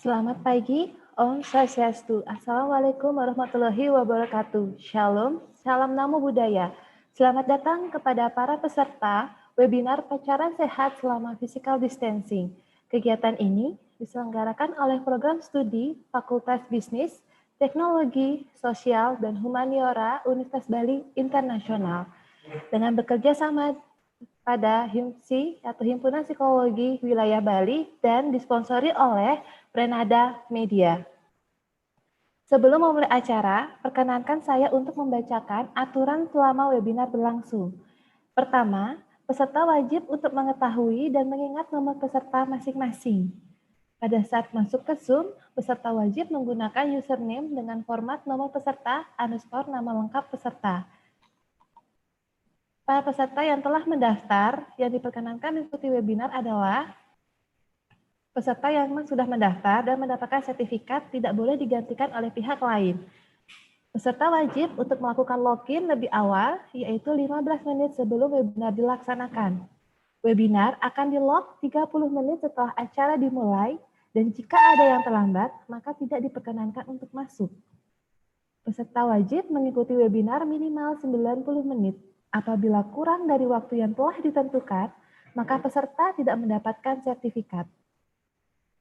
Selamat pagi, Om Swastiastu. Assalamualaikum warahmatullahi wabarakatuh. Shalom, salam namo budaya. Selamat datang kepada para peserta webinar pacaran sehat selama physical distancing. Kegiatan ini diselenggarakan oleh program studi Fakultas Bisnis, Teknologi, Sosial, dan Humaniora Universitas Bali Internasional dengan bekerja sama pada HIMSI atau Himpunan Psikologi Wilayah Bali dan disponsori oleh Prenada Media. Sebelum memulai acara, perkenankan saya untuk membacakan aturan selama webinar berlangsung. Pertama, peserta wajib untuk mengetahui dan mengingat nomor peserta masing-masing. Pada saat masuk ke Zoom, peserta wajib menggunakan username dengan format nomor peserta _ nama lengkap peserta. Para peserta yang telah mendaftar, yang diperkenankan mengikuti webinar adalah peserta yang sudah mendaftar dan mendapatkan sertifikat tidak boleh digantikan oleh pihak lain. Peserta wajib untuk melakukan login lebih awal, yaitu 15 menit sebelum webinar dilaksanakan. Webinar akan di-log 30 menit setelah acara dimulai, dan jika ada yang terlambat, maka tidak diperkenankan untuk masuk. Peserta wajib mengikuti webinar minimal 90 menit. Apabila kurang dari waktu yang telah ditentukan, maka peserta tidak mendapatkan sertifikat.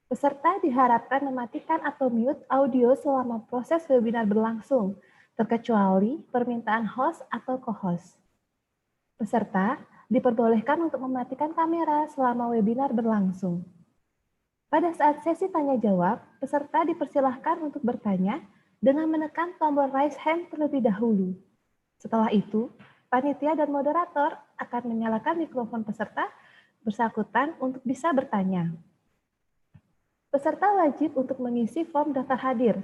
Peserta diharapkan mematikan atau mute audio selama proses webinar berlangsung, terkecuali permintaan host atau co-host. Peserta diperbolehkan untuk mematikan kamera selama webinar berlangsung. Pada saat sesi tanya-jawab, peserta dipersilahkan untuk bertanya dengan menekan tombol raise hand terlebih dahulu. Setelah itu, panitia dan moderator akan menyalakan mikrofon peserta bersangkutan untuk bisa bertanya. Peserta wajib untuk mengisi form daftar hadir.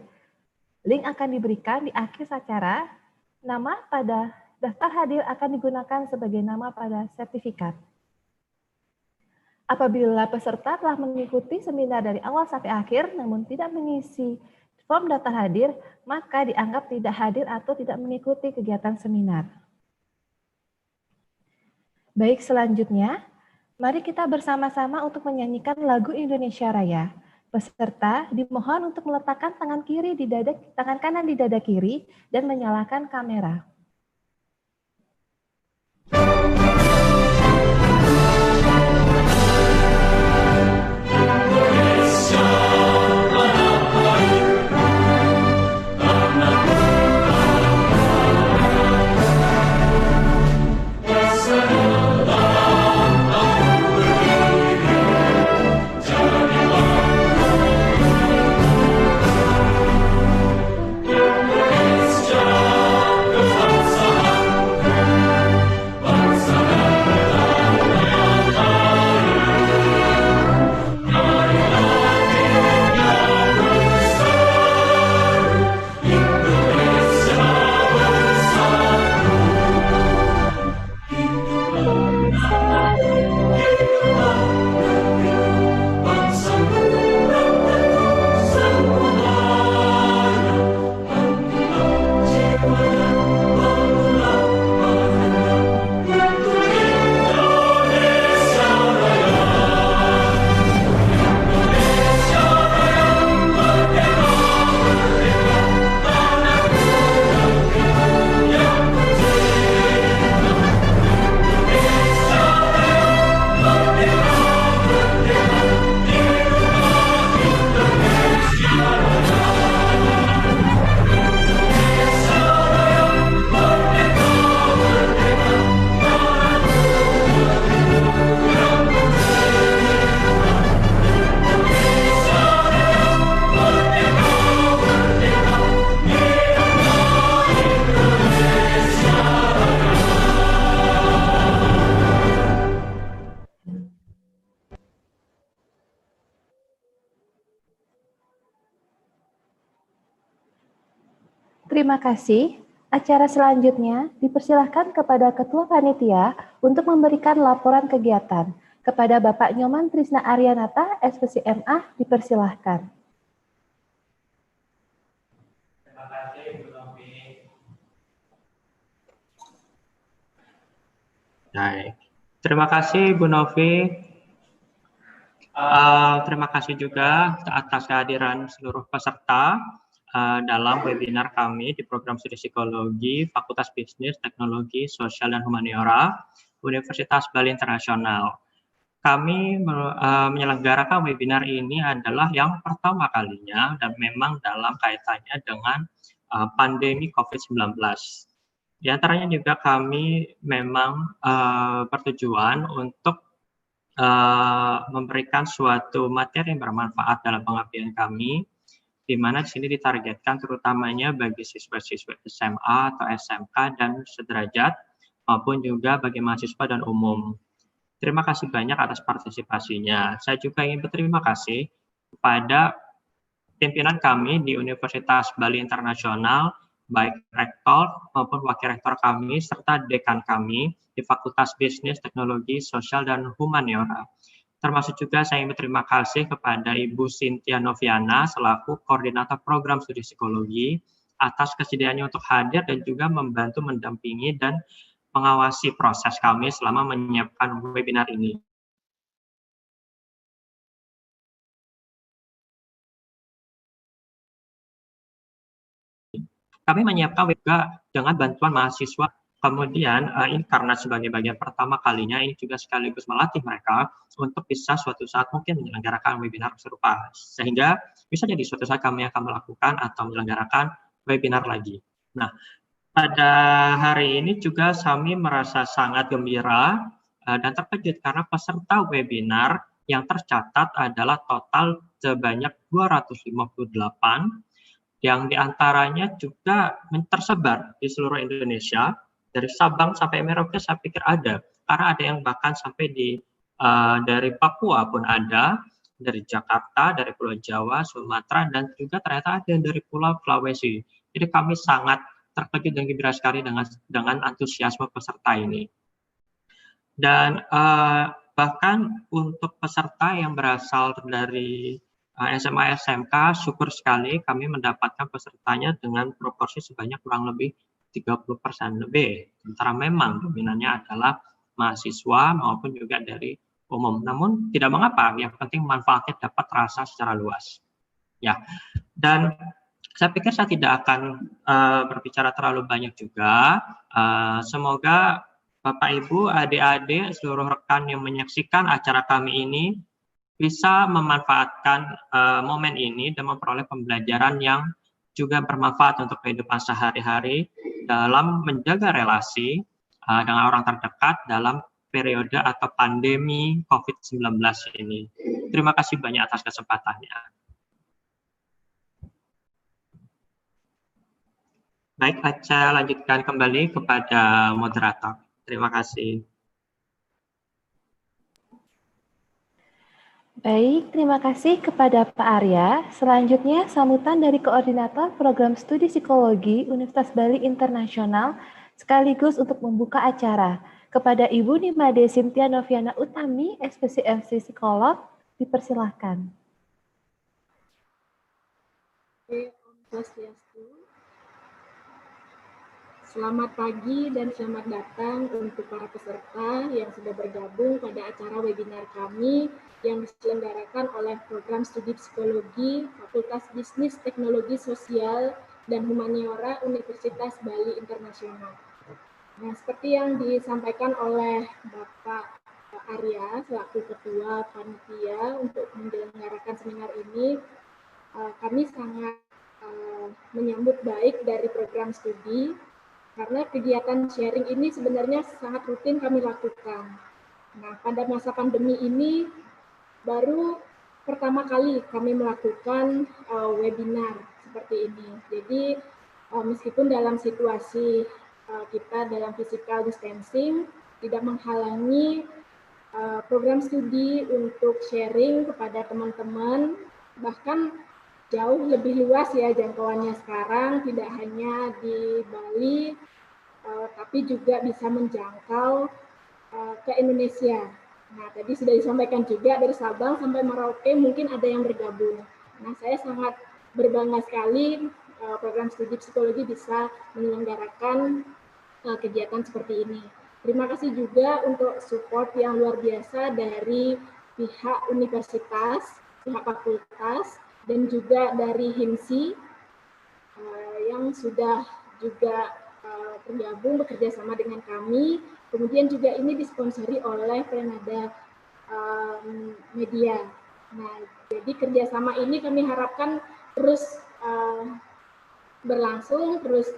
Link akan diberikan di akhir acara. Nama pada daftar hadir akan digunakan sebagai nama pada sertifikat. Apabila peserta telah mengikuti seminar dari awal sampai akhir namun tidak mengisi form daftar hadir, maka dianggap tidak hadir atau tidak mengikuti kegiatan seminar. Baik, selanjutnya, mari kita bersama-sama untuk menyanyikan lagu Indonesia Raya. Peserta dimohon untuk meletakkan tangan kanan di dada kiri dan menyalakan kamera. Terima kasih. Acara selanjutnya dipersilahkan kepada Ketua Panitia untuk memberikan laporan kegiatan. Kepada Bapak Nyoman Trisna Aryanata, SPC MA, dipersilahkan. Terima kasih, Bu Novi. Baik, terima kasih Bu Novi. Terima kasih juga atas kehadiran seluruh peserta dalam webinar kami di program studi psikologi Fakultas Bisnis, Teknologi, Sosial, dan Humaniora Universitas Bali Internasional. Kami menyelenggarakan webinar ini adalah yang pertama kalinya dan memang dalam kaitannya dengan pandemi COVID-19. Di antaranya juga kami memang bertujuan untuk memberikan suatu materi yang bermanfaat dalam pengabdian kami, di mana di sini ditargetkan terutamanya bagi siswa-siswa SMA atau SMK dan sederajat, maupun juga bagi mahasiswa dan umum. Terima kasih banyak atas partisipasinya. Saya juga ingin berterima kasih kepada pimpinan kami di Universitas Bali Internasional, baik rektor maupun wakil rektor kami, serta dekan kami di Fakultas Bisnis, Teknologi, Sosial, dan Humaniora. Termasuk juga saya ingin berterima kasih kepada Ibu Cynthia Noviana selaku Koordinator Program Studi Psikologi atas kesediaannya untuk hadir dan juga membantu mendampingi dan mengawasi proses kami selama menyiapkan webinar ini. Kami menyiapkan juga dengan bantuan mahasiswa. Kemudian ini karena sebagai bagian pertama kalinya, ini juga sekaligus melatih mereka untuk bisa suatu saat mungkin menyelenggarakan webinar serupa. Sehingga bisa jadi suatu saat kami akan melakukan atau menyelenggarakan webinar lagi. Nah, pada hari ini juga kami merasa sangat gembira dan terkejut karena peserta webinar yang tercatat adalah total sebanyak 258, yang diantaranya juga tersebar di seluruh Indonesia, dari Sabang sampai Merauke saya pikir ada, karena ada yang bahkan sampai dari Papua pun ada, dari Jakarta, dari Pulau Jawa, Sumatera, dan juga ternyata ada yang dari Pulau Sulawesi. Jadi kami sangat terkejut dan gembira sekali dengan antusiasme peserta ini. Dan bahkan untuk peserta yang berasal dari SMA SMK, syukur sekali kami mendapatkan pesertanya dengan proporsi sebanyak kurang lebih 30% lebih. Sementara memang dominannya adalah mahasiswa maupun juga dari umum. Namun tidak mengapa, yang penting manfaatnya dapat terasa secara luas. Ya, dan saya pikir saya tidak akan berbicara terlalu banyak juga. Semoga Bapak, Ibu, adik-adik, seluruh rekan yang menyaksikan acara kami ini bisa memanfaatkan momen ini dan memperoleh pembelajaran yang juga bermanfaat untuk kehidupan sehari-hari dalam menjaga relasi dengan orang terdekat dalam periode atau pandemi COVID-19 ini. Terima kasih banyak atas kesempatannya. Baik, saya lanjutkan kembali kepada moderator. Terima kasih. Baik, terima kasih kepada Pak Arya. Selanjutnya, sambutan dari Koordinator Program Studi Psikologi Universitas Bali Internasional sekaligus untuk membuka acara. Kepada Ibu Nimade Cynthia Noviana Utami, SPCMC Psikolog, dipersilahkan. Om Swastiastu. Selamat pagi dan selamat datang untuk para peserta yang sudah bergabung pada acara webinar kami yang diselenggarakan oleh Program Studi Psikologi Fakultas Bisnis, Teknologi, Sosial, dan Humaniora Universitas Bali Internasional. Nah, seperti yang disampaikan oleh Bapak Arya selaku Ketua Panitia untuk menyelenggarakan seminar ini, kami sangat menyambut baik dari program studi karena kegiatan sharing ini sebenarnya sangat rutin kami lakukan. Nah, pada masa pandemi ini baru pertama kali kami melakukan webinar seperti ini. Jadi meskipun dalam situasi kita dalam physical distancing tidak menghalangi program studi untuk sharing kepada teman-teman, bahkan jauh lebih luas ya jangkauannya sekarang, tidak hanya di Bali, tapi juga bisa menjangkau ke Indonesia. Nah, tadi sudah disampaikan juga dari Sabang sampai Merauke mungkin ada yang bergabung. Nah, saya sangat berbangga sekali program studi psikologi bisa menyelenggarakan kegiatan seperti ini. Terima kasih juga untuk support yang luar biasa dari pihak universitas, pihak fakultas, dan juga dari HIMSI yang sudah juga tergabung bekerja sama dengan kami. Kemudian juga ini disponsori oleh Prenada Media. Nah, jadi kerjasama ini kami harapkan terus berlangsung, terus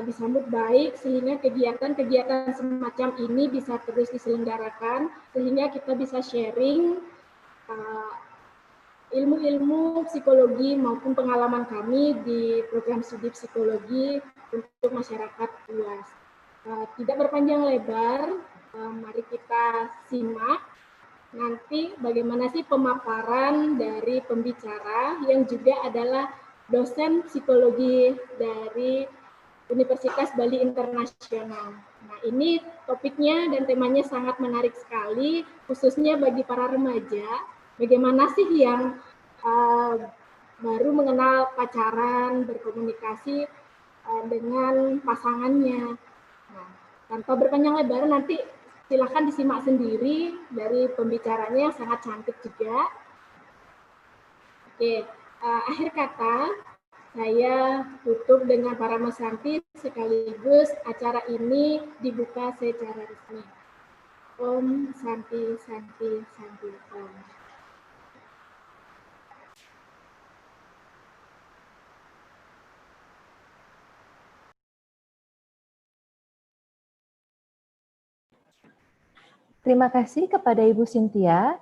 disambut baik, sehingga kegiatan-kegiatan semacam ini bisa terus diselenggarakan, sehingga kita bisa sharing ilmu-ilmu psikologi maupun pengalaman kami di program studi psikologi untuk masyarakat luas. Tidak berpanjang lebar, mari kita simak nanti bagaimana sih pemaparan dari pembicara yang juga adalah dosen psikologi dari Universitas Bali Internasional. Nah, ini topiknya dan temanya sangat menarik sekali, khususnya bagi para remaja. Bagaimana sih yang baru mengenal pacaran, berkomunikasi dengan pasangannya. Nah, tanpa berpanjang lebar, nanti silakan disimak sendiri dari pembicaranya yang sangat cantik juga. Oke, akhir kata saya tutup dengan para mesanti sekaligus acara ini dibuka secara resmi. Om Santi Santi Santi Om. Terima kasih kepada Ibu Cynthia.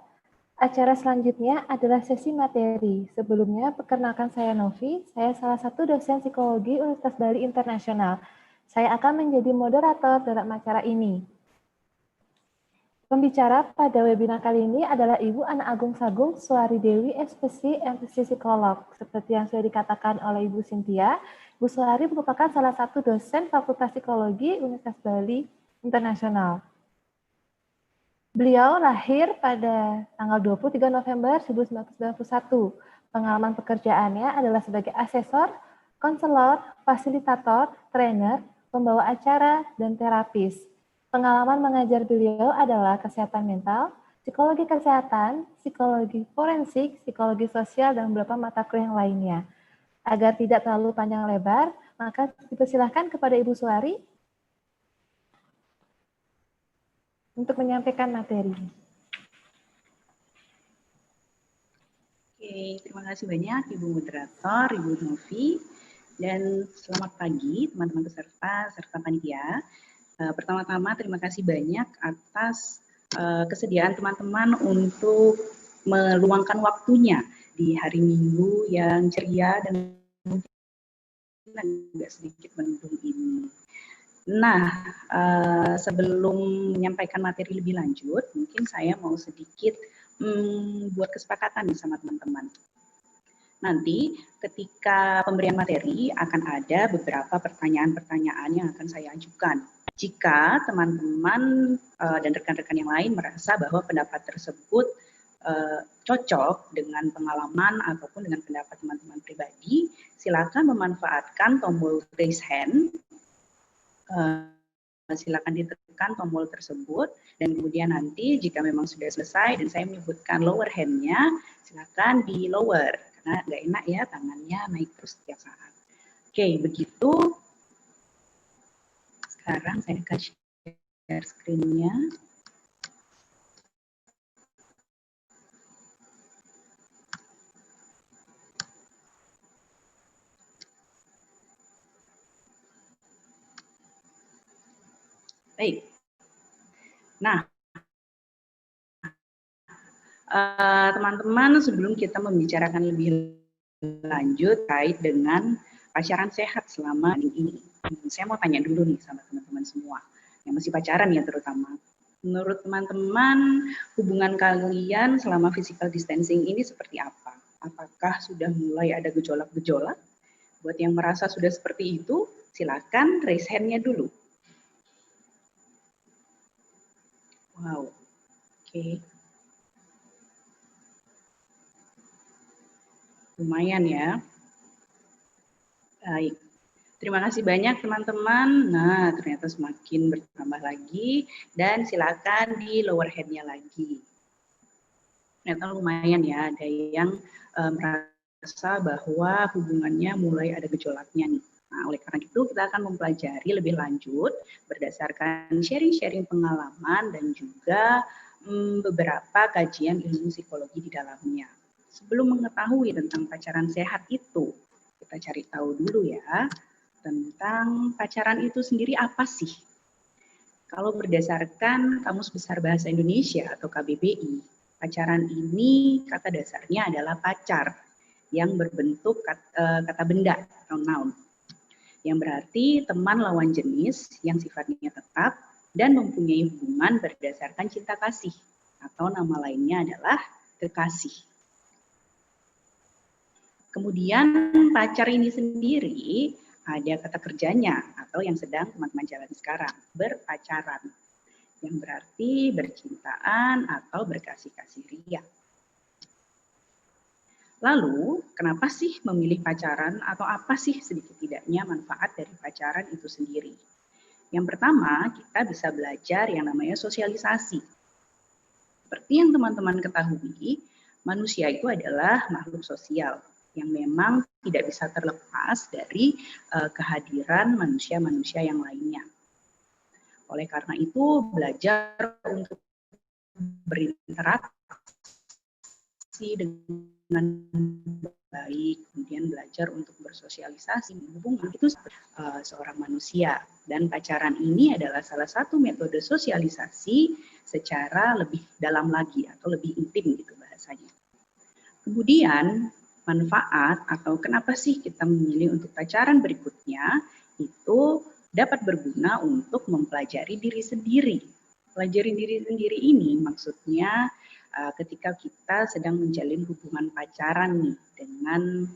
Acara selanjutnya adalah sesi materi. Sebelumnya, perkenalkan saya Novi. Saya salah satu dosen psikologi Universitas Bali Internasional. Saya akan menjadi moderator dalam acara ini. Pembicara pada webinar kali ini adalah Ibu Ana Agung Sagung Suari Dewi, SPC MPC Psikolog. Seperti yang sudah dikatakan oleh Ibu Cynthia, Bu Suari merupakan salah satu dosen Fakultas Psikologi Universitas Bali Internasional. Beliau lahir pada tanggal 23 November 1991. Pengalaman pekerjaannya adalah sebagai asesor, konselor, fasilitator, trainer, pembawa acara, dan terapis. Pengalaman mengajar beliau adalah kesehatan mental, psikologi kesehatan, psikologi forensik, psikologi sosial, dan beberapa mata kuliah yang lainnya. Agar tidak terlalu panjang lebar, maka dipersilahkan kepada Ibu Suari untuk menyampaikan materi. Oke, terima kasih banyak Ibu Moderator, Ibu Novi, dan selamat pagi teman-teman peserta serta panitia. Pertama-tama terima kasih banyak atas kesediaan teman-teman untuk meluangkan waktunya di hari Minggu yang ceria dan mungkin agak sedikit mendung ini. Nah, sebelum menyampaikan materi lebih lanjut, mungkin saya mau sedikit buat kesepakatan nih sama teman-teman. Nanti ketika pemberian materi akan ada beberapa pertanyaan-pertanyaan yang akan saya ajukan. Jika teman-teman dan rekan-rekan yang lain merasa bahwa pendapat tersebut cocok dengan pengalaman ataupun dengan pendapat teman-teman pribadi, silakan memanfaatkan tombol raise hand. Silakan ditekan tombol tersebut dan kemudian nanti jika memang sudah selesai dan saya menyebutkan lower hand-nya, silakan di lower karena nggak enak ya tangannya naik terus setiap saat. Oke, begitu. Sekarang saya akan share screen-nya. Baik. Nah, teman-teman, sebelum kita membicarakan lebih lanjut terkait dengan pacaran sehat selama ini, saya mau tanya dulu nih sama teman-teman semua yang masih pacaran ya terutama. Menurut teman-teman, hubungan kalian selama physical distancing ini seperti apa? Apakah sudah mulai ada gejolak-gejolak? Buat yang merasa sudah seperti itu, silakan raise hand-nya dulu. Wow, oke. Lumayan ya. Baik. Terima kasih banyak teman-teman. Nah, ternyata semakin bertambah lagi dan silakan di lower hand-nya lagi. ternyata lumayan ya, ada yang merasa bahwa hubungannya mulai ada gejolaknya nih. Nah, oleh karena itu kita akan mempelajari lebih lanjut berdasarkan sharing-sharing pengalaman dan juga beberapa kajian ilmu psikologi di dalamnya. Sebelum mengetahui tentang pacaran sehat itu, kita cari tahu dulu ya tentang pacaran itu sendiri apa sih? Kalau berdasarkan Kamus Besar Bahasa Indonesia atau KBBI, pacaran ini kata dasarnya adalah pacar yang berbentuk kata benda atau noun, yang berarti teman lawan jenis yang sifatnya tetap dan mempunyai hubungan berdasarkan cinta kasih, atau nama lainnya adalah kekasih. Kemudian pacar ini sendiri ada kata kerjanya atau yang sedang teman-teman jalani sekarang, berpacaran, yang berarti bercintaan atau berkasih-kasih ria. Lalu, kenapa sih memilih pacaran atau apa sih sedikit tidaknya manfaat dari pacaran itu sendiri? Yang pertama, kita bisa belajar yang namanya sosialisasi. Seperti yang teman-teman ketahui, manusia itu adalah makhluk sosial yang memang tidak bisa terlepas dari kehadiran manusia-manusia yang lainnya. Oleh karena itu, belajar untuk berinteraksi dengan baik, kemudian belajar untuk bersosialisasi, menghubungkan itu seorang manusia. Dan pacaran ini adalah salah satu metode sosialisasi secara lebih dalam lagi atau lebih intim gitu bahasanya. Kemudian manfaat atau kenapa sih kita memilih untuk pacaran berikutnya itu dapat berguna untuk mempelajari diri sendiri. Pelajari diri sendiri ini maksudnya ketika kita sedang menjalin hubungan pacaran nih dengan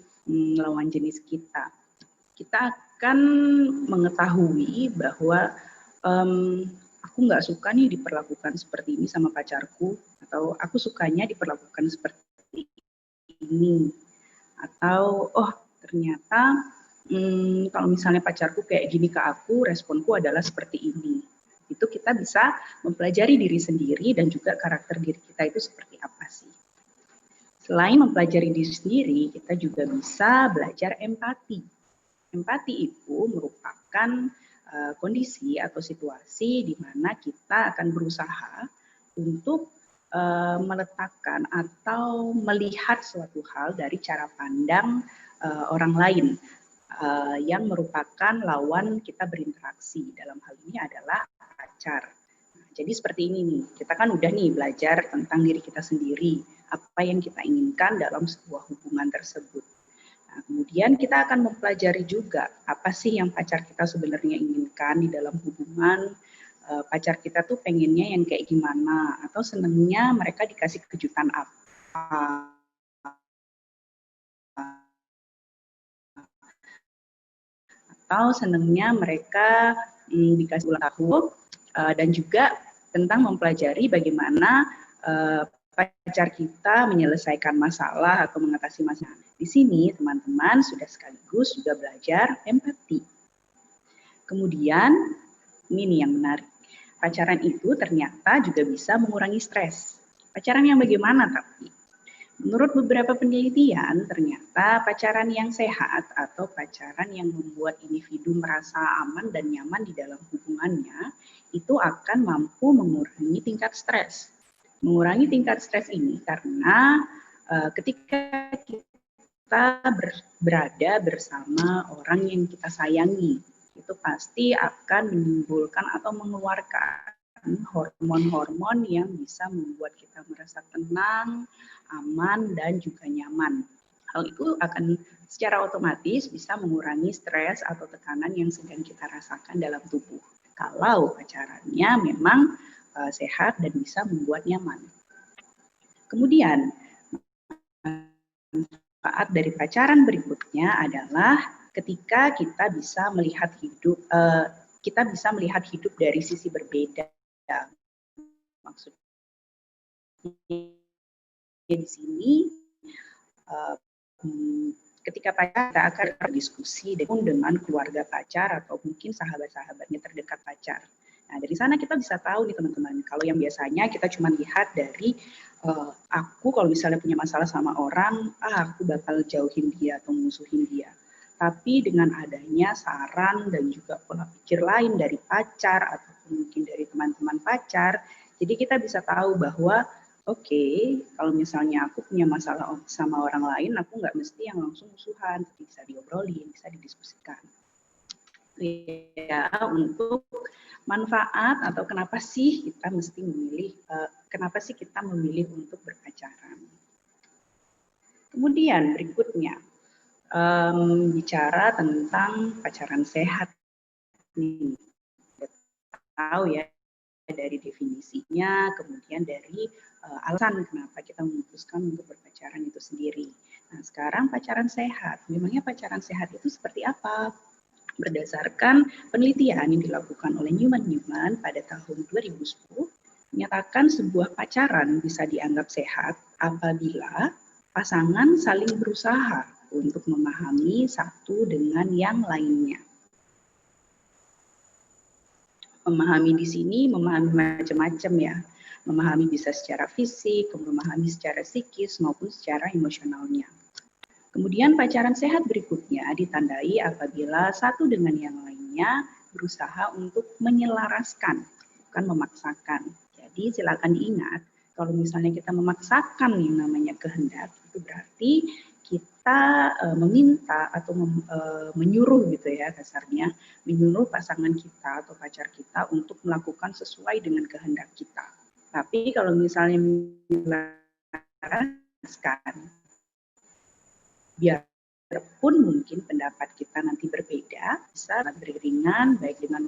lawan jenis kita. Kita akan mengetahui bahwa aku nggak suka nih diperlakukan seperti ini sama pacarku, atau aku sukanya diperlakukan seperti ini. Atau, oh ternyata kalau misalnya pacarku kayak gini ke aku, responku adalah seperti ini. Itu kita bisa mempelajari diri sendiri dan juga karakter diri kita itu seperti apa sih. Selain mempelajari diri sendiri, kita juga bisa belajar empati. Empati itu merupakan kondisi atau situasi di mana kita akan berusaha untuk meletakkan atau melihat suatu hal dari cara pandang orang lain yang merupakan lawan kita berinteraksi. Dalam hal ini adalah pacar. Nah, jadi seperti ini nih, kita kan udah nih belajar tentang diri kita sendiri, apa yang kita inginkan dalam sebuah hubungan tersebut. Nah, kemudian kita akan mempelajari juga apa sih yang pacar kita sebenarnya inginkan di dalam hubungan. Pacar kita tuh pengennya yang kayak gimana, atau senengnya mereka dikasih kejutan apa, atau senengnya mereka dikasih ulang tahun, dan juga tentang mempelajari bagaimana pacar kita menyelesaikan masalah atau mengatasi masalah. Di sini teman-teman sudah sekaligus juga belajar empati. Kemudian ini nih yang menarik. Pacaran itu ternyata juga bisa mengurangi stres. Pacaran yang bagaimana tapi? Menurut beberapa penelitian, ternyata pacaran yang sehat atau pacaran yang membuat individu merasa aman dan nyaman di dalam hubungannya, itu akan mampu mengurangi tingkat stres. Mengurangi tingkat stres ini karena ketika kita berada bersama orang yang kita sayangi, itu pasti akan menimbulkan atau mengeluarkan hormon-hormon yang bisa membuat kita merasa tenang, aman, dan juga nyaman. Hal itu akan secara otomatis bisa mengurangi stres atau tekanan yang sedang kita rasakan dalam tubuh. Kalau pacarannya memang sehat dan bisa membuat nyaman. Kemudian, manfaat dari pacaran berikutnya adalah ketika kita bisa melihat hidup dari sisi berbeda. Maksudnya di sini ketika pacar kita akan berdiskusi dengan keluarga pacar atau mungkin sahabat-sahabatnya terdekat pacar. Nah, dari sana kita bisa tahu nih teman-teman, kalau yang biasanya kita cuma lihat dari aku kalau misalnya punya masalah sama orang, aku bakal jauhin dia atau musuhin dia. Tapi dengan adanya saran dan juga pola pikir lain dari pacar atau mungkin dari teman-teman pacar, jadi kita bisa tahu bahwa oke, kalau misalnya aku punya masalah sama orang lain, aku nggak mesti yang langsung musuhan, bisa diobrolin, bisa didiskusikan. Ya, untuk manfaat atau kenapa sih kita mesti memilih, kenapa sih kita memilih untuk berpacaran. Kemudian berikutnya, bicara tentang pacaran sehat nih. Tahu ya dari definisinya, kemudian dari alasan kenapa kita memutuskan untuk berpacaran itu sendiri. Nah, sekarang pacaran sehat. Memangnya pacaran sehat itu seperti apa? Berdasarkan penelitian yang dilakukan oleh Newman pada tahun 2010, menyatakan sebuah pacaran bisa dianggap sehat apabila pasangan saling berusaha untuk memahami satu dengan yang lainnya. Memahami di sini, memahami macam-macam ya. Memahami bisa secara fisik, memahami secara psikis, maupun secara emosionalnya. Kemudian pacaran sehat berikutnya ditandai apabila satu dengan yang lainnya berusaha untuk menyelaraskan, bukan memaksakan. Jadi silakan diingat, kalau misalnya kita memaksakan yang namanya kehendak, itu berarti kita meminta atau menyuruh gitu ya kasarnya, menyuruh pasangan kita atau pacar kita untuk melakukan sesuai dengan kehendak kita. Tapi kalau misalnya menyelaraskan, biarpun mungkin pendapat kita nanti berbeda, bisa beriringan baik dengan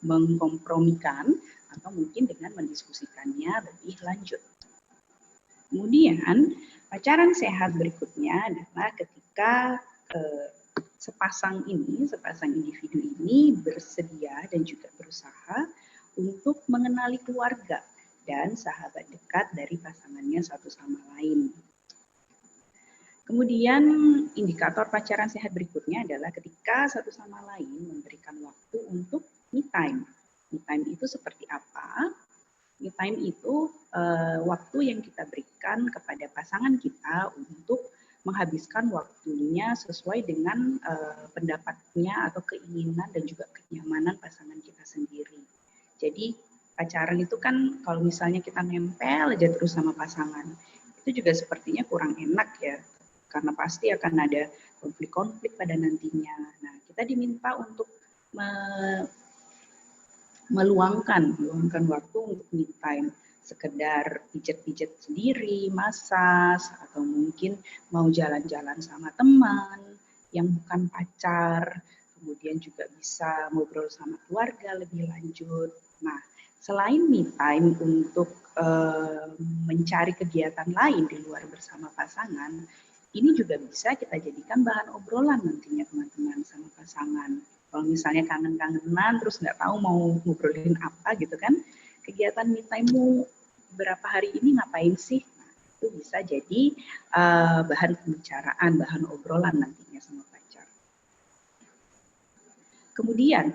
mengkompromikan atau mungkin dengan mendiskusikannya lebih lanjut. Kemudian pacaran sehat berikutnya adalah ketika sepasang individu ini bersedia dan juga berusaha untuk mengenali keluarga dan sahabat dekat dari pasangannya satu sama lain. Kemudian indikator pacaran sehat berikutnya adalah ketika satu sama lain memberikan waktu untuk me time. Me time itu seperti apa? Me time itu waktu yang kita berikan kepada pasangan kita untuk menghabiskan waktunya sesuai dengan pendapatnya atau keinginan dan juga kenyamanan pasangan kita sendiri. Jadi pacaran itu kan kalau misalnya kita nempel aja terus sama pasangan, itu juga sepertinya kurang enak ya. Karena pasti akan ada konflik-konflik pada nantinya. Nah, kita diminta untuk meluangkan waktu untuk me time, sekedar pijet-pijet sendiri, massage, atau mungkin mau jalan-jalan sama teman yang bukan pacar, kemudian juga bisa ngobrol sama keluarga lebih lanjut. Nah, selain me time untuk mencari kegiatan lain di luar bersama pasangan, ini juga bisa kita jadikan bahan obrolan nantinya teman-teman sama pasangan. Kalau misalnya kangen-kangenan terus nggak tahu mau ngobrolin apa gitu kan, kegiatan me time-mu beberapa hari ini ngapain sih? Nah, itu bisa jadi bahan pembicaraan, bahan obrolan nantinya sama pacar. Kemudian,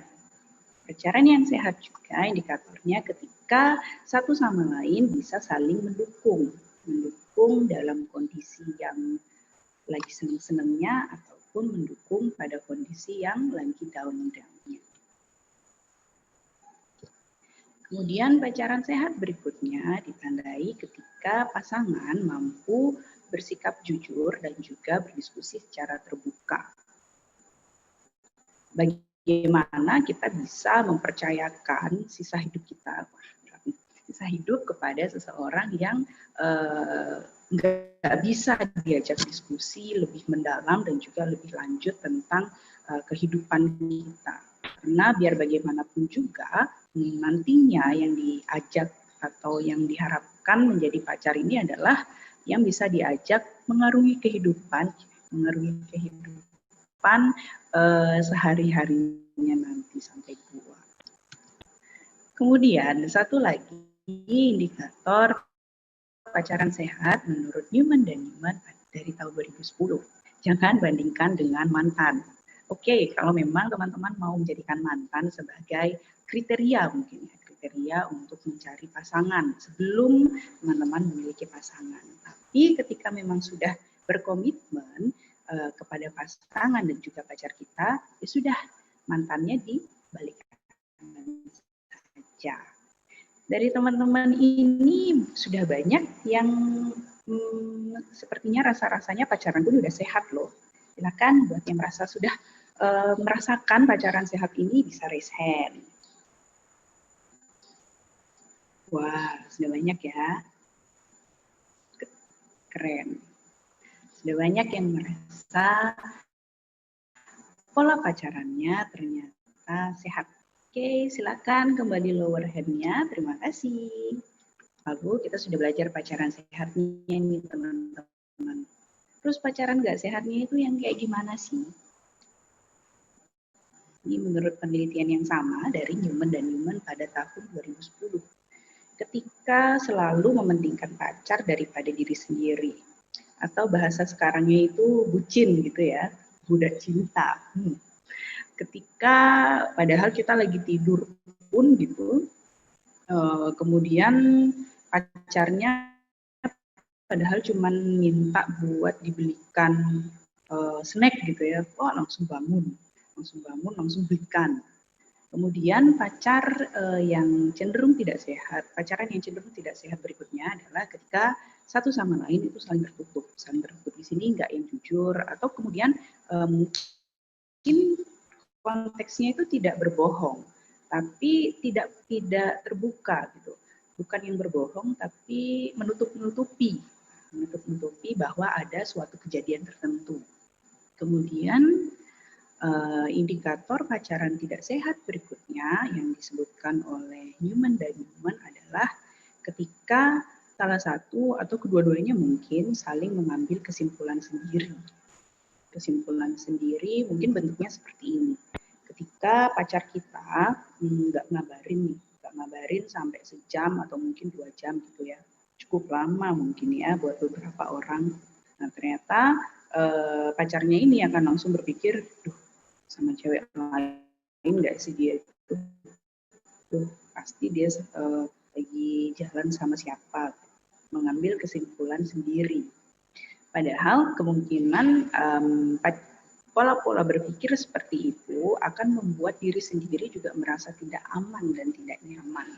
pacaran yang sehat juga indikatornya ketika satu sama lain bisa saling mendukung dalam kondisi yang lagi seneng-senengnya ataupun mendukung pada kondisi yang lagi down-downnya. Kemudian pacaran sehat berikutnya ditandai ketika pasangan mampu bersikap jujur dan juga berdiskusi secara terbuka. Bagaimana kita bisa mempercayakan sisa hidup kita, sisa hidup kepada seseorang yang nggak bisa diajak diskusi lebih mendalam dan juga lebih lanjut tentang kehidupan kita. Karena biar bagaimanapun juga nantinya yang diajak atau yang diharapkan menjadi pacar ini adalah yang bisa diajak mengarungi kehidupan sehari-harinya nanti sampai tua. Kemudian satu lagi indikator pacaran sehat menurut Newman dan Newman dari tahun 2010. Jangan bandingkan dengan mantan. Oke, kalau memang teman-teman mau menjadikan mantan sebagai kriteria mungkin ya, kriteria untuk mencari pasangan sebelum teman-teman memiliki pasangan. Tapi ketika memang sudah berkomitmen kepada pasangan dan juga pacar kita, ya sudah, mantannya dibalikkan saja. Dari teman-teman ini sudah banyak yang sepertinya rasa-rasanya pacaran pun udah sehat loh. Silakan buat yang merasa sudah merasakan pacaran sehat ini bisa raise hand. Wah, sudah banyak ya. Keren. Sudah banyak yang merasa pola pacarannya ternyata sehat. Oke, silakan kembali lower hand-nya. Terima kasih. Lalu kita sudah belajar pacaran sehatnya nih teman-teman. Terus pacaran nggak sehatnya itu yang kayak gimana sih? Ini menurut penelitian yang sama dari Newman dan Newman pada tahun 2010. Ketika selalu mementingkan pacar daripada diri sendiri. Atau bahasa sekarangnya itu bucin gitu ya, budak cinta. Ketika padahal kita lagi tidur pun gitu, kemudian pacarnya padahal cuman minta buat dibelikan snack gitu ya, wah langsung bangun, langsung belikan. Kemudian pacaran yang cenderung tidak sehat berikutnya adalah ketika satu sama lain itu saling tertutup di sini nggak yang jujur, atau kemudian mungkin konteksnya itu tidak berbohong, tapi tidak terbuka gitu, bukan yang berbohong tapi menutupi bahwa ada suatu kejadian tertentu. Kemudian indikator pacaran tidak sehat berikutnya yang disebutkan oleh Newman dan Newman adalah ketika salah satu atau kedua-duanya mungkin saling mengambil kesimpulan sendiri. Kesimpulan sendiri mungkin bentuknya seperti ini. Ketika pacar kita nggak ngabarin sampai sejam atau mungkin 2 jam gitu ya. Cukup lama mungkin ya buat beberapa orang. Nah ternyata pacarnya ini akan langsung berpikir, duh sama cewek lain nggak sih dia itu, tuh pasti dia lagi jalan sama siapa, mengambil kesimpulan sendiri. Padahal kemungkinan pola-pola berpikir seperti itu akan membuat diri sendiri juga merasa tidak aman dan tidak nyaman.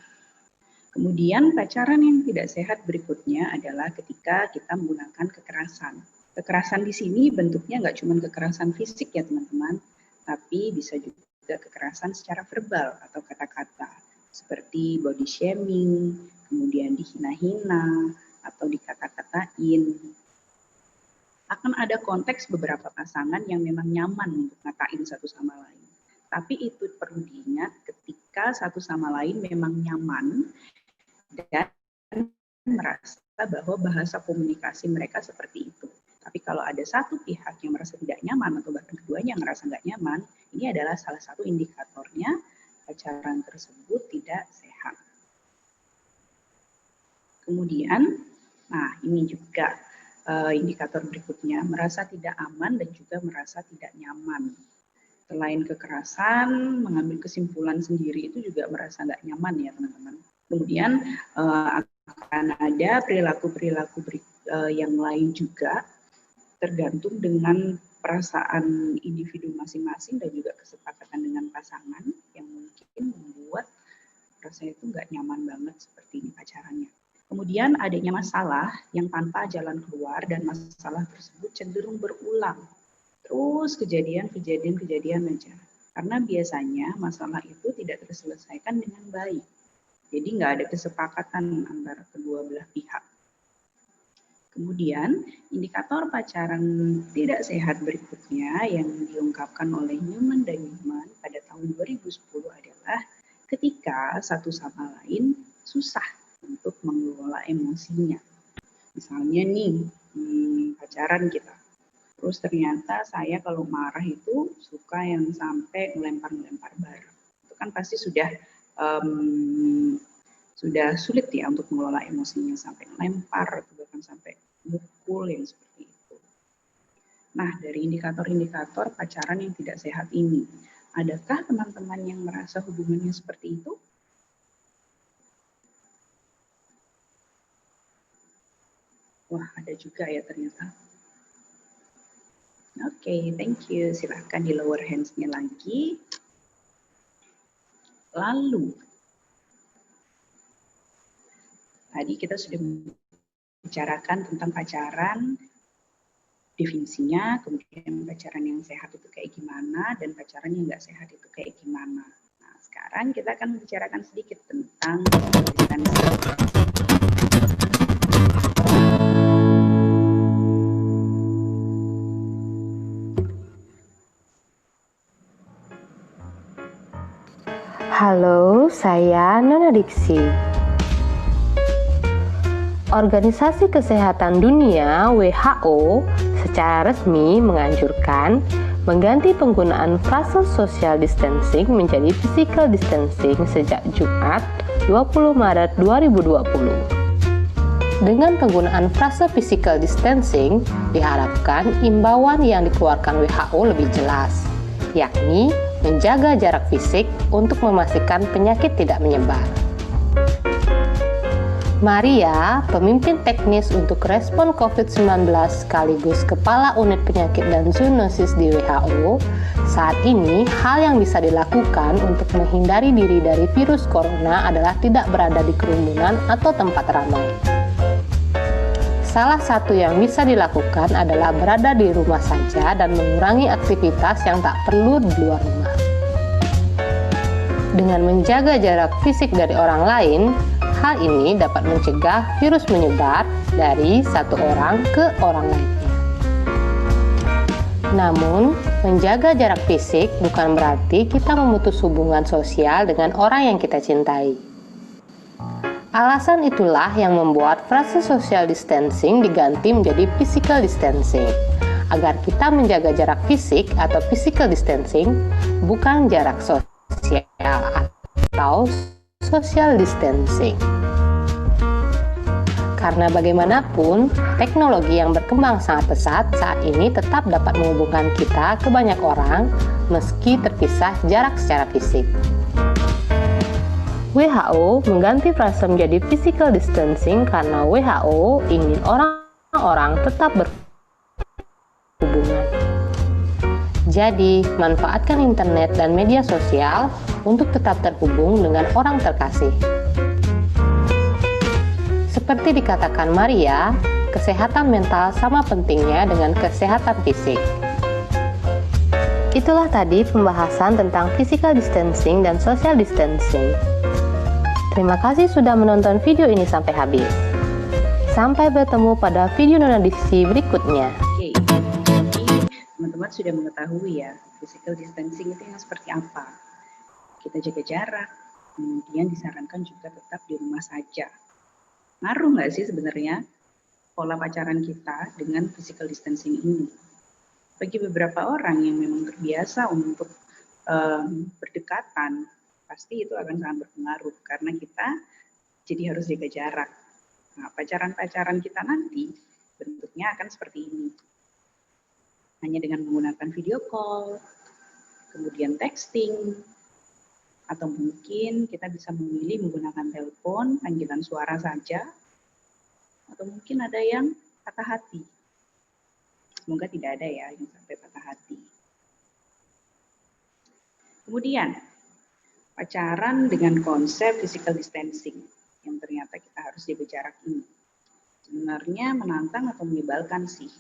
Kemudian pacaran yang tidak sehat berikutnya adalah ketika kita menggunakan kekerasan. Kekerasan di sini bentuknya nggak cuma kekerasan fisik ya teman-teman, tapi bisa juga kekerasan secara verbal atau kata-kata, seperti body shaming, kemudian dihina-hina, atau dikata-katain. Akan ada konteks beberapa pasangan yang memang nyaman untuk ngatain satu sama lain. Tapi itu perlu diingat ketika satu sama lain memang nyaman dan merasa bahwa bahasa komunikasi mereka seperti itu. Tapi kalau ada satu pihak yang merasa tidak nyaman atau bahkan keduanya yang merasa nggak nyaman, ini adalah salah satu indikatornya pacaran tersebut tidak sehat. Kemudian, nah ini juga indikator berikutnya, merasa tidak aman dan juga merasa tidak nyaman. Selain kekerasan, mengambil kesimpulan sendiri itu juga merasa nggak nyaman ya teman-teman. Kemudian akan ada perilaku-perilaku yang lain juga, tergantung dengan perasaan individu masing-masing dan juga kesepakatan dengan pasangan yang mungkin membuat rasanya itu nggak nyaman banget seperti ini pacarannya. Kemudian adanya masalah yang tanpa jalan keluar dan masalah tersebut cenderung berulang. Terus kejadian aja. Karena biasanya masalah itu tidak terselesaikan dengan baik. Jadi nggak ada kesepakatan antara kedua belah pihak. Kemudian indikator pacaran tidak sehat berikutnya yang diungkapkan oleh Newman dan Newman pada tahun 2010 adalah ketika satu sama lain susah untuk mengelola emosinya. Misalnya nih, pacaran kita. Terus ternyata saya kalau marah itu suka yang sampai melempar-melempar barang. Itu kan pasti sudah sulit ya untuk mengelola emosinya, sampai melempar atau bahkan sampai mukul yang seperti itu. Nah, dari indikator-indikator pacaran yang tidak sehat ini, adakah teman-teman yang merasa hubungannya seperti itu? Wah, ada juga ya ternyata. Oke, thank you. Silahkan di lower hands-nya lagi. Lalu, tadi kita sudah bicarakan tentang pacaran, definisinya, kemudian pacaran yang sehat itu kayak gimana, dan pacaran yang nggak sehat itu kayak gimana. Nah, sekarang kita akan bicarakan sedikit tentang distancing. Halo, saya Nona Diksi. Organisasi Kesehatan Dunia (WHO) secara resmi menganjurkan mengganti penggunaan frase social distancing menjadi physical distancing sejak Jumat 20 Maret 2020. Dengan penggunaan frase physical distancing, diharapkan imbauan yang dikeluarkan WHO lebih jelas, yakni menjaga jarak fisik untuk memastikan penyakit tidak menyebar. Maria, pemimpin teknis untuk respon COVID-19 sekaligus Kepala Unit Penyakit dan Zoonosis di WHO, saat ini hal yang bisa dilakukan untuk menghindari diri dari virus corona adalah tidak berada di kerumunan atau tempat ramai. Salah satu yang bisa dilakukan adalah berada di rumah saja dan mengurangi aktivitas yang tak perlu di luar rumah. Dengan menjaga jarak fisik dari orang lain, hal ini dapat mencegah virus menyebar dari satu orang ke orang lainnya. Namun, menjaga jarak fisik bukan berarti kita memutus hubungan sosial dengan orang yang kita cintai. Alasan itulah yang membuat frase social distancing diganti menjadi physical distancing, agar kita menjaga jarak fisik atau physical distancing, bukan jarak sosial atau social distancing. Karena bagaimanapun, teknologi yang berkembang sangat pesat saat ini tetap dapat menghubungkan kita ke banyak orang meski terpisah jarak secara fisik. WHO mengganti frase menjadi physical distancing karena WHO ingin orang-orang tetap berhubungan. Jadi, manfaatkan internet dan media sosial untuk tetap terhubung dengan orang terkasih. Seperti dikatakan Maria, kesehatan mental sama pentingnya dengan kesehatan fisik. Itulah tadi pembahasan tentang physical distancing dan social distancing. Terima kasih sudah menonton video ini sampai habis. Sampai bertemu pada video Nona Diksi berikutnya. Oke, jadi teman-teman sudah mengetahui ya, physical distancing itu yang seperti apa. Kita jaga jarak, kemudian disarankan juga tetap di rumah saja. Ngaruh nggak sih sebenarnya pola pacaran kita dengan physical distancing ini? Bagi beberapa orang yang memang terbiasa untuk berdekatan, pasti itu akan sangat berpengaruh karena kita jadi harus jaga jarak. Nah, pacaran-pacaran kita nanti bentuknya akan seperti ini. Hanya dengan menggunakan video call, kemudian texting, atau mungkin kita bisa memilih menggunakan telepon, panggilan suara saja, atau mungkin ada yang patah hati. Semoga tidak ada ya yang sampai patah hati. Kemudian, pacaran dengan konsep physical distancing yang ternyata kita harus jaga jarak ini. Sebenarnya menantang atau menyebalkan sih.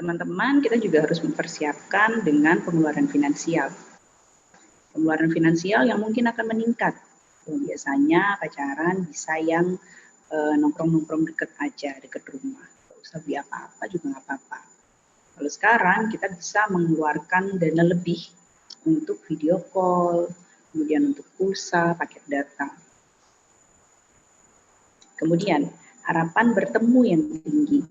Teman-teman, kita juga harus mempersiapkan dengan pengeluaran finansial. Pengeluaran finansial yang mungkin akan meningkat. Biasanya pacaran bisa yang nongkrong-nongkrong deket aja, deket rumah. Nggak usah beli apa-apa juga nggak apa-apa. Kalau sekarang kita bisa mengeluarkan dana lebih untuk video call, kemudian untuk pulsa, paket data. Kemudian harapan bertemu yang tinggi,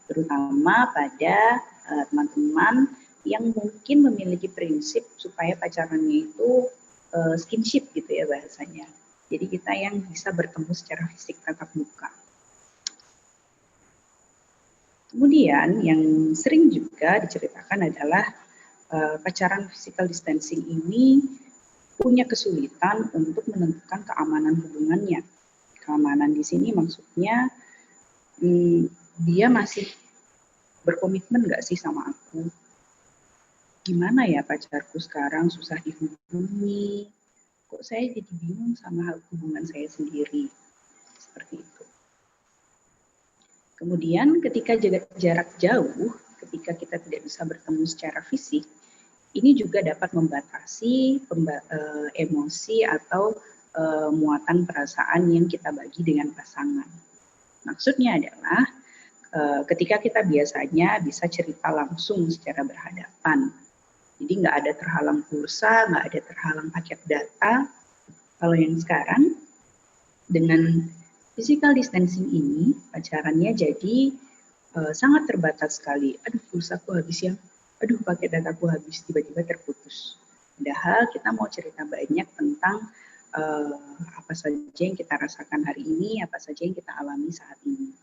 terutama pada teman-teman yang mungkin memiliki prinsip supaya pacarannya itu skinship gitu ya bahasanya. Jadi kita yang bisa bertemu secara fisik tatap muka. Kemudian yang sering juga diceritakan adalah pacaran physical distancing ini punya kesulitan untuk menentukan keamanan hubungannya. pacaran di sini maksudnya dia masih berkomitmen nggak sih sama aku? Gimana ya pacarku sekarang susah dihubungi? Kok saya jadi bingung sama hubungan saya sendiri? Seperti itu. Kemudian ketika jarak jauh, ketika kita tidak bisa bertemu secara fisik, ini juga dapat membatasi emosi atau muatan perasaan yang kita bagi dengan pasangan. Maksudnya adalah ketika kita biasanya bisa cerita langsung secara berhadapan. Jadi nggak ada terhalang pulsa, nggak ada terhalang paket data. Kalau yang sekarang, dengan physical distancing ini, pacarannya jadi sangat terbatas sekali. Aduh, pulsaku habis ya. Aduh, paket dataku habis, tiba-tiba terputus. Padahal kita mau cerita banyak tentang apa saja yang kita rasakan hari ini, apa saja yang kita alami saat ini.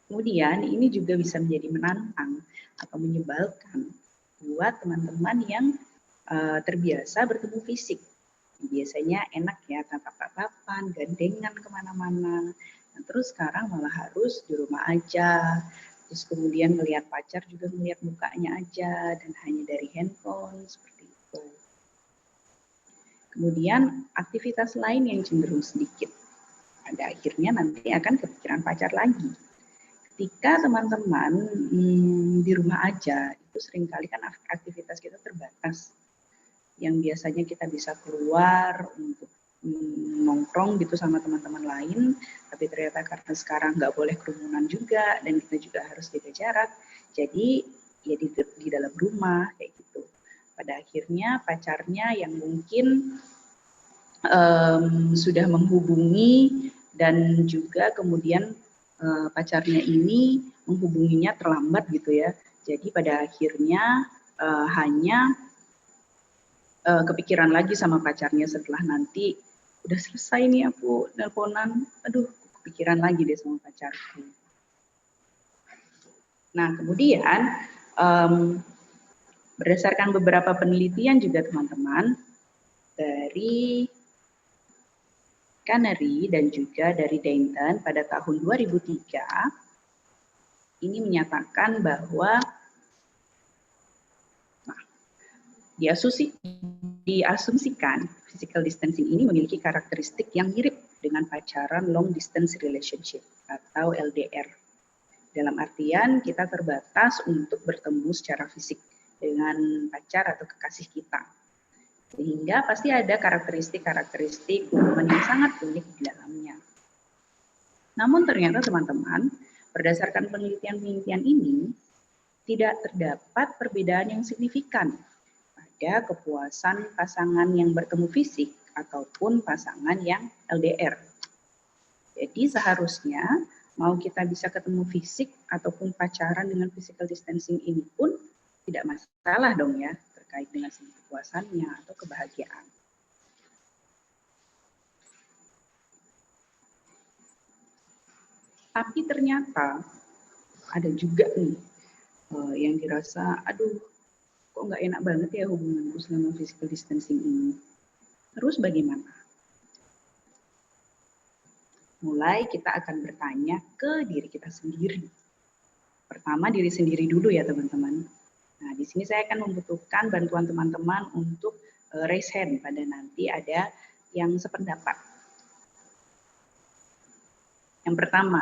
Kemudian ini juga bisa menjadi menantang atau menyebalkan buat teman-teman yang terbiasa bertemu fisik. Biasanya enak ya, tatap-tatapan, gandengan kemana-mana. Nah, terus sekarang malah harus di rumah aja. Terus kemudian melihat pacar juga melihat mukanya aja dan hanya dari handphone, seperti itu. Kemudian aktivitas lain yang cenderung sedikit. Pada akhirnya nanti akan kepikiran pacar lagi. Ketika teman-teman di rumah aja, itu seringkali kan aktivitas kita terbatas. Yang biasanya kita bisa keluar untuk nongkrong gitu sama teman-teman lain, tapi ternyata karena sekarang nggak boleh kerumunan juga, dan kita juga harus jaga jarak, jadi ya di dalam rumah, kayak gitu. Pada akhirnya pacarnya yang mungkin sudah menghubungi, dan juga kemudian pacarnya ini menghubunginya terlambat gitu ya, jadi pada akhirnya hanya kepikiran lagi sama pacarnya setelah nanti udah selesai nih aku nelponan, aduh kepikiran lagi deh sama pacarku. Nah kemudian berdasarkan beberapa penelitian juga teman-teman dari Canary dan juga dari Dainton pada tahun 2003 ini menyatakan bahwa diasumsikan physical distancing ini memiliki karakteristik yang mirip dengan pacaran long distance relationship atau LDR. Dalam artian kita terbatas untuk bertemu secara fisik dengan pacar atau kekasih kita. Sehingga pasti ada karakteristik-karakteristik hubungan yang sangat unik di dalamnya. Namun ternyata teman-teman, berdasarkan penelitian-penelitian ini, tidak terdapat perbedaan yang signifikan pada kepuasan pasangan yang bertemu fisik ataupun pasangan yang LDR. Jadi seharusnya mau kita bisa ketemu fisik ataupun pacaran dengan physical distancing ini pun tidak masalah dong ya, terkait dengan segi kepuasannya atau kebahagiaan. Tapi ternyata ada juga nih yang dirasa, aduh kok nggak enak banget ya hubunganku selama physical distancing ini. Terus bagaimana? Mulai kita akan bertanya ke diri kita sendiri. Pertama diri sendiri dulu ya teman-teman. Nah di sini saya akan membutuhkan bantuan teman-teman untuk raise hand pada nanti ada yang sependapat. Yang pertama,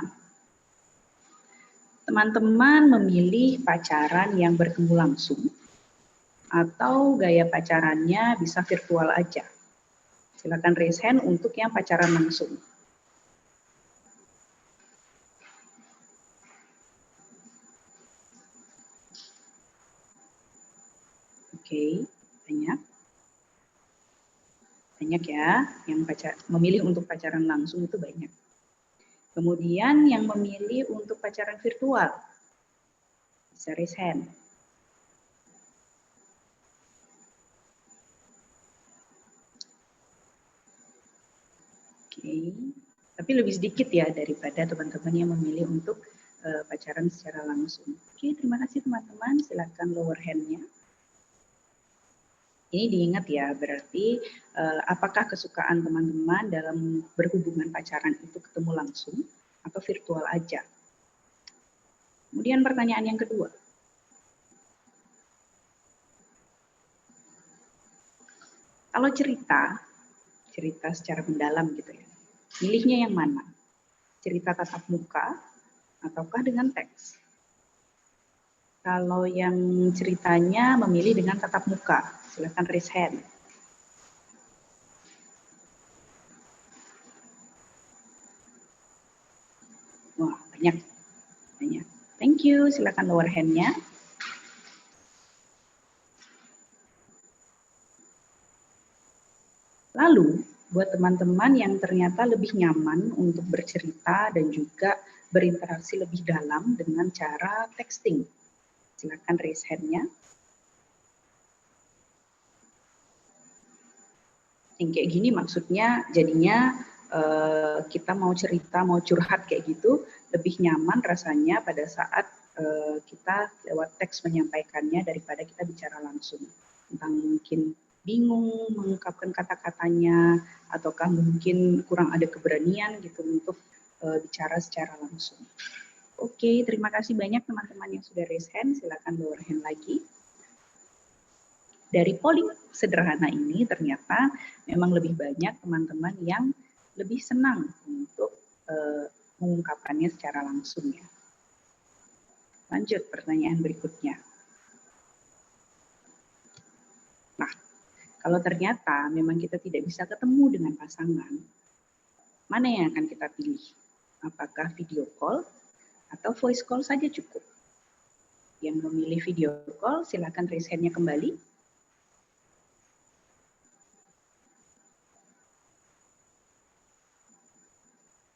teman-teman memilih pacaran yang bertemu langsung atau gaya pacarannya bisa virtual aja. Silakan raise hand untuk yang pacaran langsung. Oke, banyak. Banyak ya, yang memilih untuk pacaran langsung itu banyak. Kemudian yang memilih untuk pacaran virtual, bisa raise hand. Oke, tapi lebih sedikit ya daripada teman-teman yang memilih untuk pacaran secara langsung. Oke, terima kasih teman-teman. Silakan lower hand-nya. Ini diingat ya, berarti apakah kesukaan teman-teman dalam berhubungan pacaran itu ketemu langsung atau virtual aja? Kemudian pertanyaan yang kedua. Kalau cerita secara mendalam gitu ya, pilihnya yang mana? Cerita tatap muka ataukah dengan teks? Kalau yang ceritanya memilih dengan tatap muka, silakan raise hand. Wah, banyak. Thank you, silakan lower hand-nya. Lalu, buat teman-teman yang ternyata lebih nyaman untuk bercerita dan juga berinteraksi lebih dalam dengan cara texting, silakan raise hand-nya. Yang kayak gini maksudnya jadinya kita mau cerita, mau curhat kayak gitu, lebih nyaman rasanya pada saat kita lewat teks menyampaikannya daripada kita bicara langsung. Tentang mungkin bingung mengungkapkan kata-katanya, ataukah mungkin kurang ada keberanian gitu untuk bicara secara langsung. Oke, terima kasih banyak teman-teman yang sudah raise hand, silakan lower hand lagi. Dari polling sederhana ini ternyata memang lebih banyak teman-teman yang lebih senang untuk mengungkapkannya secara langsung ya. Lanjut pertanyaan berikutnya. Nah, kalau ternyata memang kita tidak bisa ketemu dengan pasangan, mana yang akan kita pilih? Apakah video call atau voice call saja cukup? Yang memilih video call silakan raise hand-nya kembali.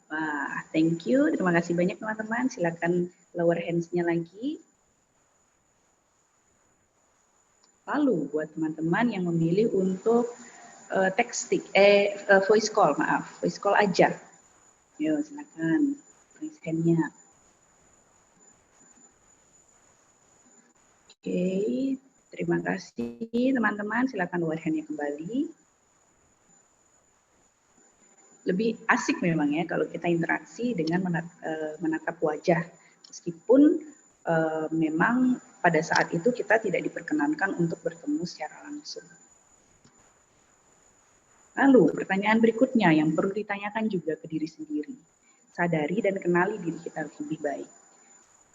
Wah, thank you. Terima kasih banyak teman-teman. Silakan lower hands-nya lagi. Lalu buat teman-teman yang memilih untuk voice call, voice call aja. Yuk, silakan raise hand-nya. Oke, terima kasih teman-teman. Silakan lower hand-nya kembali. Lebih asik memang ya kalau kita interaksi dengan menatap wajah, meskipun memang pada saat itu kita tidak diperkenankan untuk bertemu secara langsung. Lalu pertanyaan berikutnya yang perlu ditanyakan juga ke diri sendiri, sadari dan kenali diri kita lebih baik.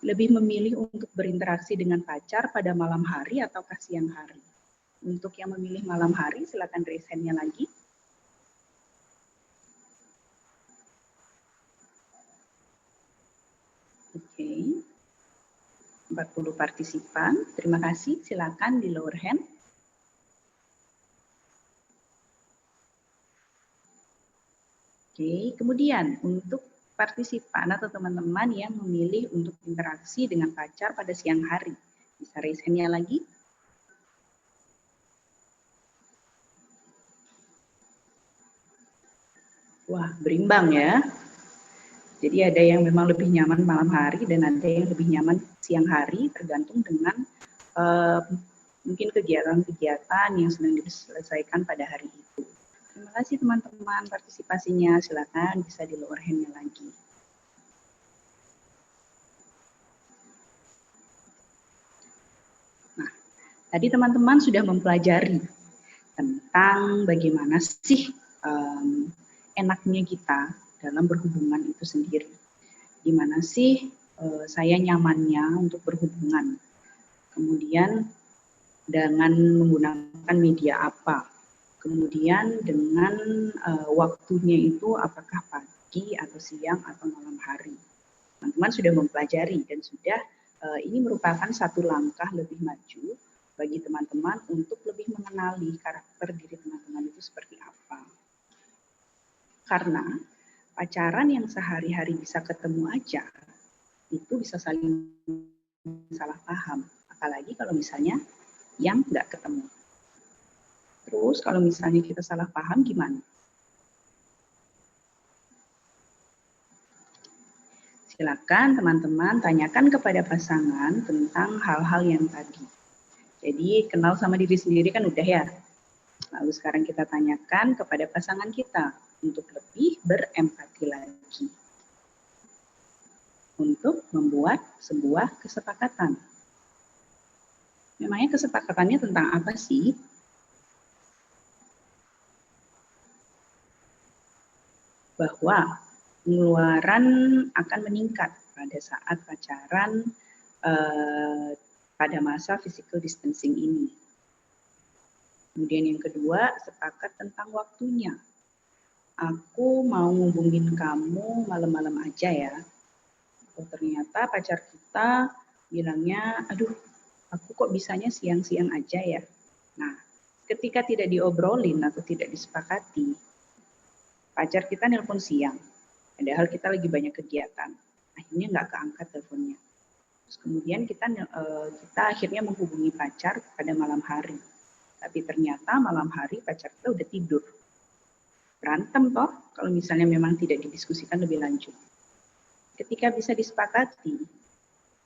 Lebih memilih untuk berinteraksi dengan pacar pada malam hari atau siang hari? Untuk yang memilih malam hari silakan raise hand-nya lagi. Oke, 40 partisipan. Terima kasih. Silakan di lower hand. Oke, kemudian untuk partisipan atau teman-teman yang memilih untuk interaksi dengan pacar pada siang hari, bisa raise hand-nya lagi. Wah, berimbang ya. Jadi ada yang memang lebih nyaman malam hari dan ada yang lebih nyaman siang hari, tergantung dengan mungkin kegiatan-kegiatan yang sedang diselesaikan pada hari itu. Terima kasih teman-teman partisipasinya, silakan bisa di lower hand-nya lagi. Nah, tadi teman-teman sudah mempelajari tentang bagaimana sih enaknya kita dalam berhubungan itu sendiri. Gimana sih saya nyamannya untuk berhubungan. Kemudian dengan menggunakan media apa. Kemudian dengan waktunya itu apakah pagi atau siang atau malam hari. Teman-teman sudah mempelajari dan sudah ini merupakan satu langkah lebih maju bagi teman-teman untuk lebih mengenali karakter diri teman-teman itu seperti apa. Karena pacaran yang sehari-hari bisa ketemu aja, itu bisa saling salah paham. Apalagi kalau misalnya yang nggak ketemu. Terus kalau misalnya kita salah paham gimana? Silakan teman-teman tanyakan kepada pasangan tentang hal-hal yang tadi. Jadi kenal sama diri sendiri kan udah ya. Lalu sekarang kita tanyakan kepada pasangan kita untuk lebih berempati lagi. Untuk membuat sebuah kesepakatan. Memangnya kesepakatannya tentang apa sih? Bahwa pengeluaran akan meningkat pada saat pacaran pada masa physical distancing ini. Kemudian yang kedua, sepakat tentang waktunya. Aku mau ngubungin kamu malam-malam aja ya. Oh, ternyata pacar kita bilangnya, aduh, aku kok bisanya siang-siang aja ya. Nah, ketika tidak diobrolin atau tidak disepakati, pacar kita nelpon siang, padahal kita lagi banyak kegiatan. Akhirnya nggak keangkat teleponnya. Terus kemudian kita akhirnya menghubungi pacar pada malam hari. Tapi ternyata malam hari pacar kita udah tidur. Berantem toh kalau misalnya memang tidak didiskusikan lebih lanjut. Ketika bisa disepakati,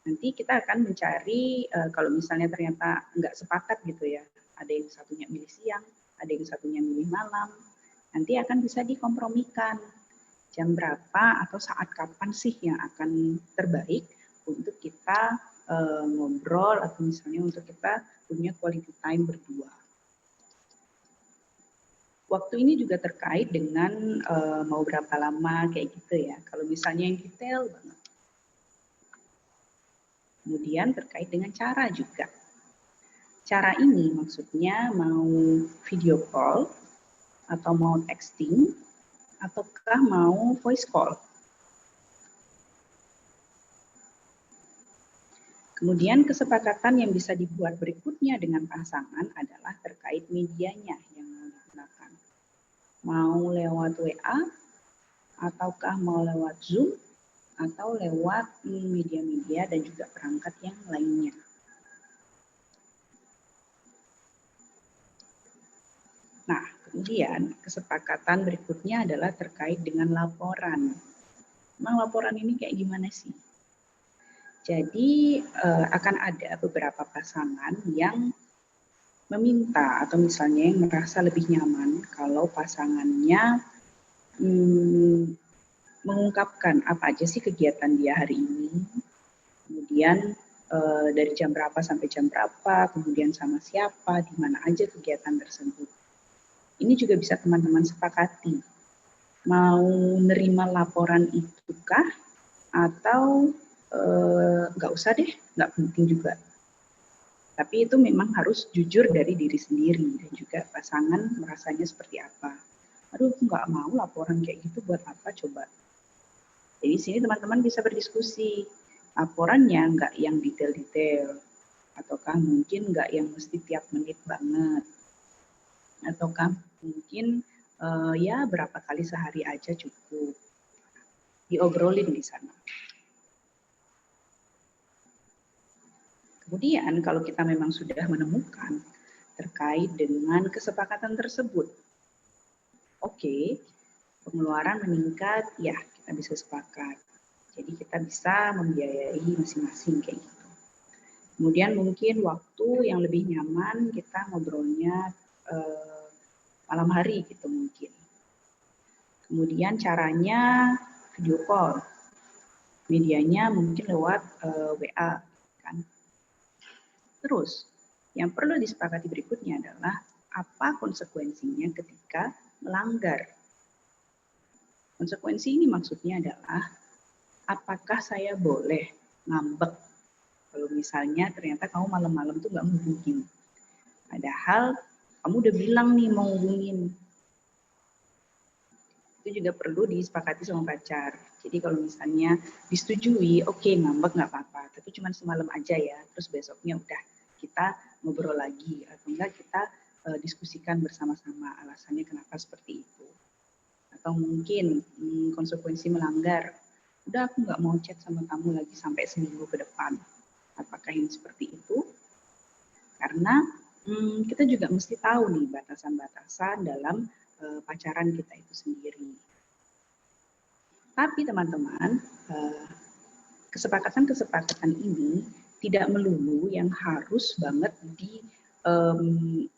nanti kita akan mencari kalau misalnya ternyata nggak sepakat gitu ya, ada yang satunya milih siang, ada yang satunya milih malam, nanti akan bisa dikompromikan jam berapa atau saat kapan sih yang akan terbaik untuk kita ngobrol atau misalnya untuk kita punya quality time berdua. Waktu ini juga terkait dengan mau berapa lama kayak gitu ya. Kalau misalnya yang detail banget. Kemudian terkait dengan cara juga. Cara ini maksudnya mau video call atau mau texting ataukah mau voice call. Kemudian kesepakatan yang bisa dibuat berikutnya dengan pasangan adalah terkait medianya yang mau digunakan. Mau lewat WA, ataukah mau lewat Zoom, atau lewat media-media dan juga perangkat yang lainnya. Nah, kemudian kesepakatan berikutnya adalah terkait dengan laporan. Memang laporan ini kayak gimana sih? Jadi akan ada beberapa pasangan yang meminta atau misalnya yang merasa lebih nyaman kalau pasangannya mengungkapkan apa aja sih kegiatan dia hari ini, kemudian dari jam berapa sampai jam berapa, kemudian sama siapa, di mana aja kegiatan tersebut. Ini juga bisa teman-teman sepakati. Mau nerima laporan itukah atau nggak usah deh, nggak penting juga. Tapi itu memang harus jujur dari diri sendiri dan juga pasangan merasanya seperti apa. Aduh, nggak mau laporan kayak gitu, buat apa coba? Jadi sini teman-teman bisa berdiskusi. Laporannya nggak yang detail-detail, ataukah mungkin nggak yang mesti tiap menit banget, ataukah mungkin ya berapa kali sehari aja cukup. Diobrolin di sana. Kemudian kalau kita memang sudah menemukan terkait dengan kesepakatan tersebut, oke, pengeluaran meningkat, ya kita bisa sepakat. Jadi kita bisa membiayai masing-masing kayak gitu. Kemudian mungkin waktu yang lebih nyaman kita ngobrolnya malam hari gitu mungkin. Kemudian caranya video call, medianya mungkin lewat WA kan. Terus, yang perlu disepakati berikutnya adalah apa konsekuensinya ketika melanggar. Konsekuensi ini maksudnya adalah apakah saya boleh ngambek kalau misalnya ternyata kamu malam-malam tuh nggak menghubungin. Padahal kamu udah bilang nih mau hubungin. Itu juga perlu disepakati sama pacar. Jadi kalau misalnya disetujui, oke, ngambek nggak apa-apa, tapi cuma semalam aja ya, terus besoknya udah kita ngobrol lagi, atau enggak kita diskusikan bersama-sama alasannya kenapa seperti itu. Atau mungkin konsekuensi melanggar, udah aku nggak mau chat sama kamu lagi sampai seminggu ke depan. Apakah yang seperti itu? Karena kita juga mesti tahu nih batasan-batasan dalam pacaran kita itu sendiri. Tapi teman-teman, kesepakatan-kesepakatan ini tidak melulu yang harus banget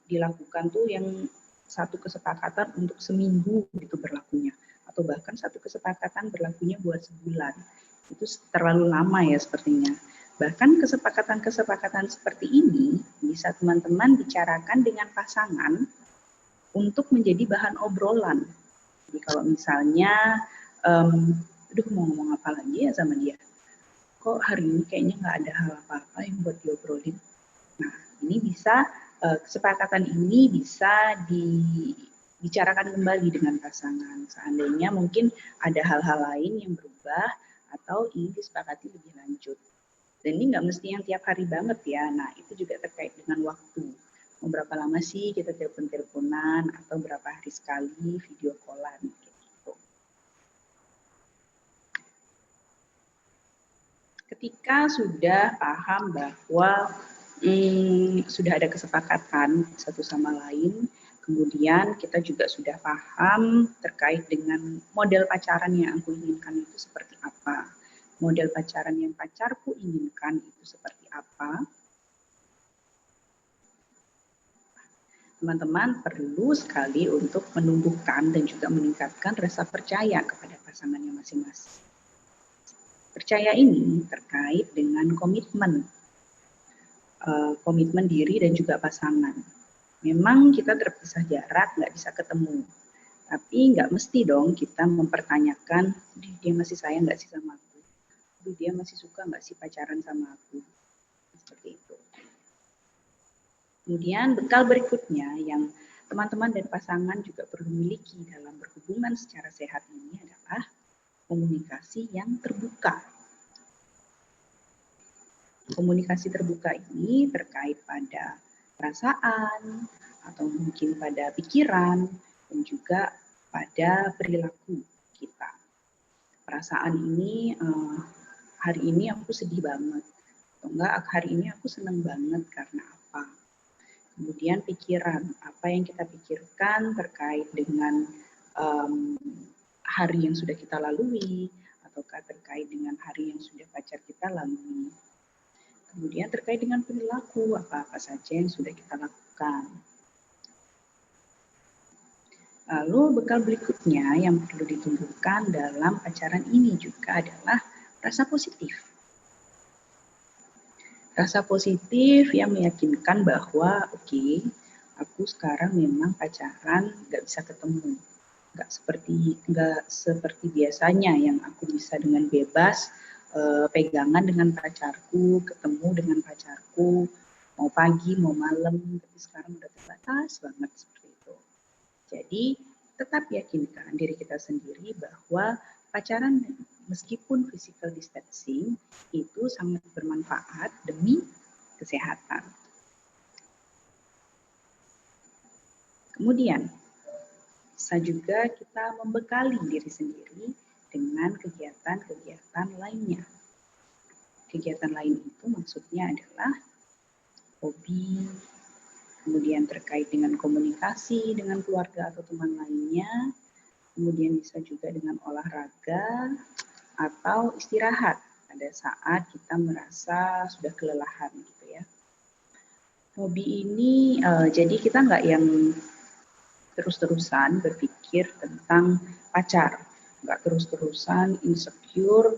dilakukan tuh yang satu kesepakatan untuk seminggu gitu berlakunya, atau bahkan satu kesepakatan berlakunya buat sebulan. Itu terlalu lama ya sepertinya. Bahkan kesepakatan-kesepakatan seperti ini bisa teman-teman bicarakan dengan pasangan untuk menjadi bahan obrolan. Jadi kalau misalnya, aduh mau ngomong apa lagi ya sama dia, kok hari ini kayaknya nggak ada hal apa-apa yang buat diobrolin. Nah, ini bisa, kesepakatan ini bisa dibicarakan kembali dengan pasangan. Seandainya mungkin ada hal-hal lain yang berubah atau ingin disepakati lebih lanjut. Dan ini nggak mesti yang tiap hari banget ya. Nah, itu juga terkait dengan waktu. Mau berapa lama sih kita telepon-teleponan atau berapa hari sekali video callan gitu. Ketika sudah paham bahwa sudah ada kesepakatan satu sama lain, kemudian kita juga sudah paham terkait dengan model pacaran yang aku inginkan itu seperti apa. Model pacaran yang pacarku inginkan itu seperti apa. Teman-teman perlu sekali untuk menumbuhkan dan juga meningkatkan rasa percaya kepada pasangannya masing-masing. Percaya ini terkait dengan komitmen diri dan juga pasangan. Memang kita terpisah jarak, nggak bisa ketemu. Tapi nggak mesti dong kita mempertanyakan, dia masih sayang nggak sih sama aku? Dia masih suka nggak sih pacaran sama aku? Seperti itu. Kemudian bekal berikutnya yang teman-teman dan pasangan juga perlu miliki dalam berhubungan secara sehat ini adalah komunikasi yang terbuka. Komunikasi terbuka ini terkait pada perasaan atau mungkin pada pikiran dan juga pada perilaku kita. Perasaan ini, hari ini aku sedih banget, atau enggak hari ini aku senang banget karena apa. Kemudian pikiran, apa yang kita pikirkan terkait dengan hari yang sudah kita lalui, ataukah terkait dengan hari yang sudah pacar kita lalui. Kemudian terkait dengan perilaku, apa-apa saja yang sudah kita lakukan. Lalu bekal berikutnya yang perlu ditumbuhkan dalam pacaran ini juga adalah rasa positif. Rasa positif yang meyakinkan bahwa oke, aku sekarang memang pacaran nggak bisa ketemu. Nggak seperti biasanya yang aku bisa dengan bebas pegangan dengan pacarku, ketemu dengan pacarku, mau pagi, mau malam, tapi sekarang udah terbatas banget seperti itu. Jadi tetap yakinkan diri kita sendiri bahwa pacaran meskipun physical distancing itu sangat bermanfaat demi kesehatan. Kemudian bisa juga kita membekali diri sendiri dengan kegiatan-kegiatan lainnya. Kegiatan lain itu maksudnya adalah hobi, kemudian terkait dengan komunikasi dengan keluarga atau teman lainnya, kemudian bisa juga dengan olahraga atau istirahat pada saat kita merasa sudah kelelahan gitu ya. Hobi ini jadi kita nggak yang terus-terusan berpikir tentang pacar, nggak terus-terusan insecure,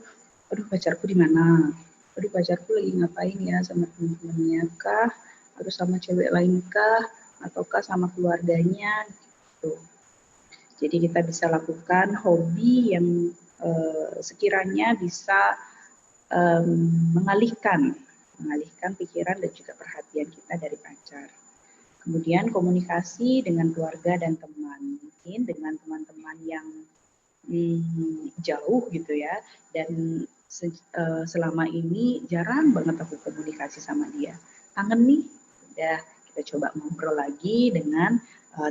aduh pacarku di mana, aduh pacarku lagi ngapain ya sama teman-temannya kah, atau sama cewek lain kah, ataukah sama keluarganya gitu. Jadi kita bisa lakukan hobi yang sekiranya bisa mengalihkan pikiran dan juga perhatian kita dari pacar. Kemudian komunikasi dengan keluarga dan teman, mungkin dengan teman-teman yang jauh gitu ya, dan selama ini jarang banget aku komunikasi sama dia. Kangen nih, udah kita coba ngobrol lagi dengan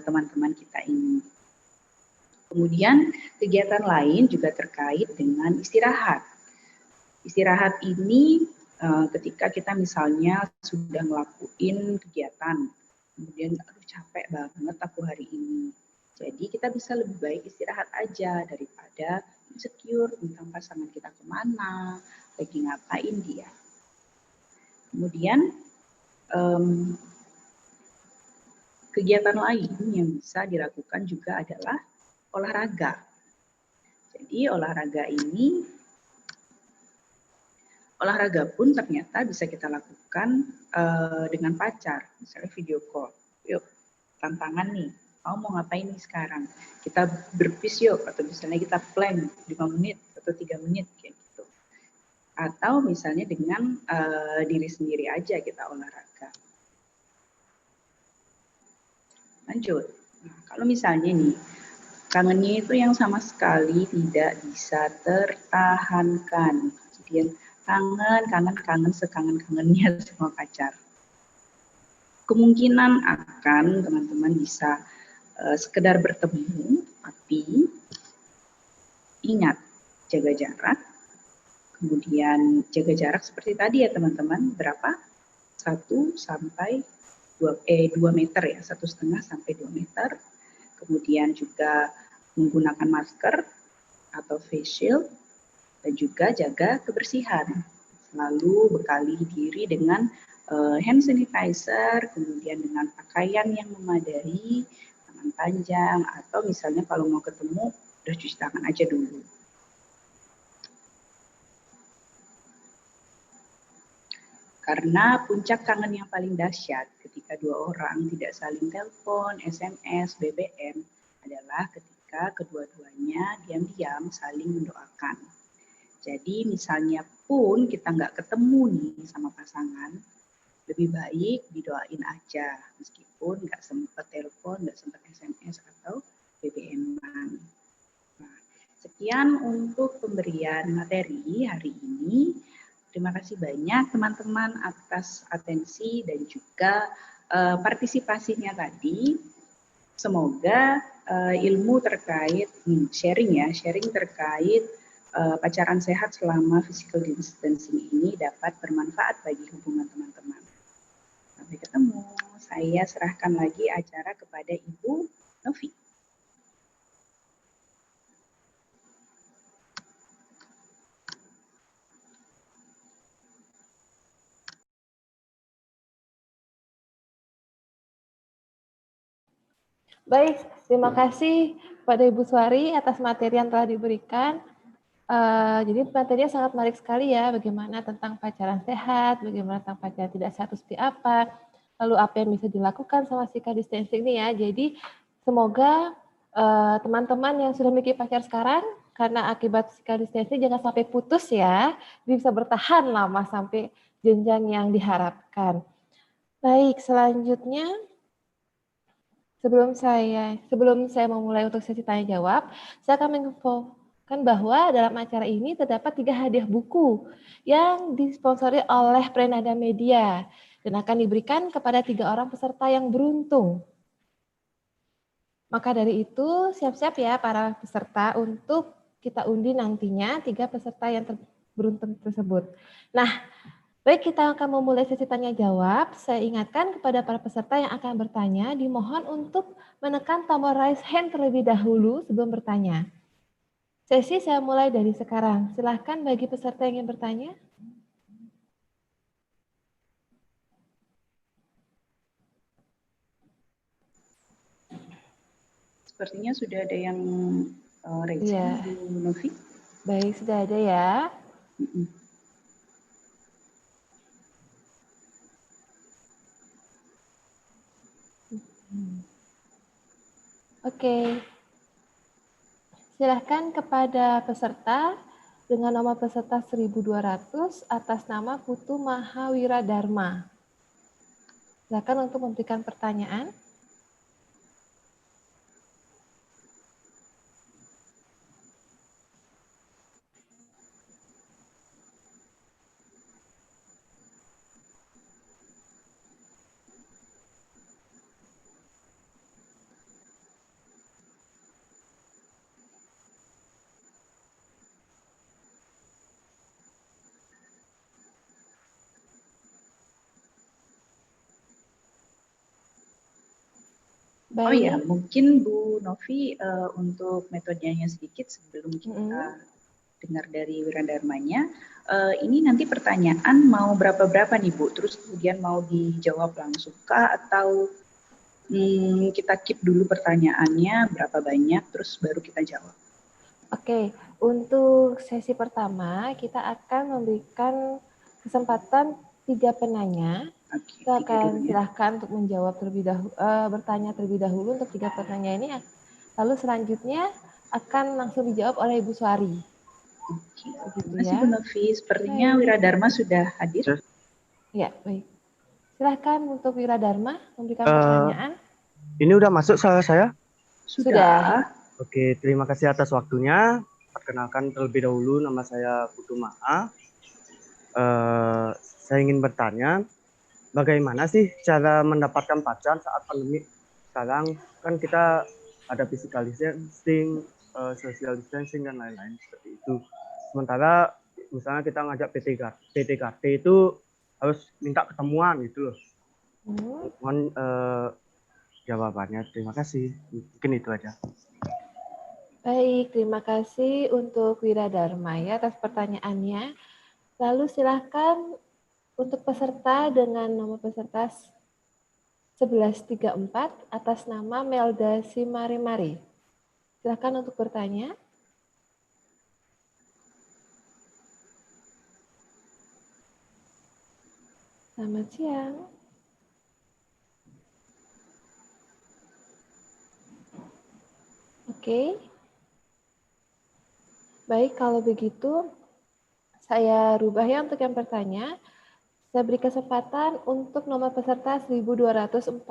teman-teman kita ini. Kemudian kegiatan lain juga terkait dengan istirahat. Istirahat ini ketika kita misalnya sudah ngelakuin kegiatan, kemudian aduh capek banget aku hari ini. Jadi kita bisa lebih baik istirahat aja daripada insecure tentang pasangan kita kemana, lagi ngapain dia. Kemudian kegiatan lain yang bisa dilakukan juga adalah olahraga. Jadi olahraga pun ternyata bisa kita lakukan dengan pacar, misalnya video call. Yuk, tantangan nih, mau ngapain nih sekarang? Kita berpis yuk, atau misalnya kita plan 5 menit atau 3 menit kayak gitu. Atau misalnya dengan diri sendiri aja kita olahraga. Lanjut. Nah, kalau misalnya nih, kangennya itu yang sama sekali tidak bisa tertahankan. Jadi kangen sekangen-kangennya sama pacar. Kemungkinan akan teman-teman bisa sekedar bertemu, tapi ingat jaga jarak. Kemudian jaga jarak seperti tadi ya teman-teman, berapa? 1 sampai 2 meter ya, 1,5 sampai 2 meter. Kemudian juga menggunakan masker atau face shield, dan juga jaga kebersihan. Selalu bekali diri dengan hand sanitizer, kemudian dengan pakaian yang memadai, tangan panjang, atau misalnya kalau mau ketemu, udah cuci tangan aja dulu. Karena puncak kangen yang paling dahsyat ketika 2 orang tidak saling telepon, SMS, BBM adalah ketika kedua-duanya diam-diam saling mendoakan. Jadi misalnya pun kita nggak ketemu nih sama pasangan, lebih baik didoain aja meskipun nggak sempat telepon, nggak sempat SMS atau BBM-an. Nah, sekian untuk pemberian materi hari ini. Terima kasih banyak teman-teman atas atensi dan juga partisipasinya tadi. Semoga ilmu terkait sharing terkait pacaran sehat selama physical distancing ini dapat bermanfaat bagi hubungan teman-teman. Sampai ketemu. Saya serahkan lagi acara kepada Ibu Novi. Baik, terima kasih pada Ibu Suari atas materi yang telah diberikan. Jadi materinya sangat menarik sekali ya, bagaimana tentang pacaran sehat, bagaimana tentang pacaran tidak sehat itu seperti apa, lalu apa yang bisa dilakukan sama physical distancing ini ya. Jadi semoga teman-teman yang sudah memiliki pacar sekarang, karena akibat physical distancing jangan sampai putus ya, bisa bertahan lama sampai jenjang yang diharapkan. Baik, selanjutnya sebelum saya memulai untuk sesi tanya jawab, saya akan menginfokan bahwa dalam acara ini terdapat 3 hadiah buku yang disponsori oleh Prenada Media dan akan diberikan kepada 3 orang peserta yang beruntung. Maka dari itu siap-siap ya para peserta untuk kita undi nantinya 3 peserta yang beruntung tersebut. Nah, baik, kita akan memulai sesi tanya jawab. Saya ingatkan kepada para peserta yang akan bertanya, dimohon untuk menekan tombol raise hand terlebih dahulu sebelum bertanya. Sesi saya mulai dari sekarang. Silahkan bagi peserta yang ingin bertanya. Sepertinya sudah ada yang raise hand, Bu Novi. Baik, sudah ada ya. Oke. Silahkan kepada peserta dengan nomor peserta 1200 atas nama Putu Mahawiradharma. Silakan untuk memberikan pertanyaan. Oh ya, mungkin Bu Novi untuk metodenya sedikit sebelum kita dengar dari Wiradharmanya. Ini nanti pertanyaan mau berapa nih Bu? Terus kemudian mau dijawab langsung kah atau Kita keep dulu pertanyaannya berapa banyak, terus baru kita jawab. Oke, untuk sesi pertama kita akan memberikan kesempatan 3 penanya. Oke, Kita 3 akan dulu ya. silahkan untuk menjawab terlebih dahulu, bertanya terlebih dahulu untuk 3 pertanyaan ini. Lalu selanjutnya akan langsung dijawab oleh Ibu Suari. Oke, Begitu terima kasih ya. Bu Novi. Sepertinya Baik. Wiradharma sudah hadir. Ya, baik. Silahkan untuk Wiradharma memberikan pertanyaan. Ini udah masuk suara saya? Sudah. Oke, terima kasih atas waktunya. Perkenalkan terlebih dahulu, nama saya Putu Ma'a. Saya ingin bertanya, bagaimana sih cara mendapatkan pacar saat pandemi sekarang? Kan kita ada physical distancing, social distancing, dan lain-lain seperti itu. Sementara misalnya kita ngajak PDKT itu harus minta ketemuan gitu loh. Mohon jawabannya. Terima kasih. Mungkin itu aja. Baik, terima kasih untuk Wiradharma ya atas pertanyaannya. Lalu silahkan untuk peserta dengan nomor peserta 1134 atas nama Melda Simarimari. Silahkan untuk bertanya. Selamat siang. Oke. Baik, kalau begitu saya rubah ya untuk yang bertanya. Saya beri kesempatan untuk nomor peserta 1241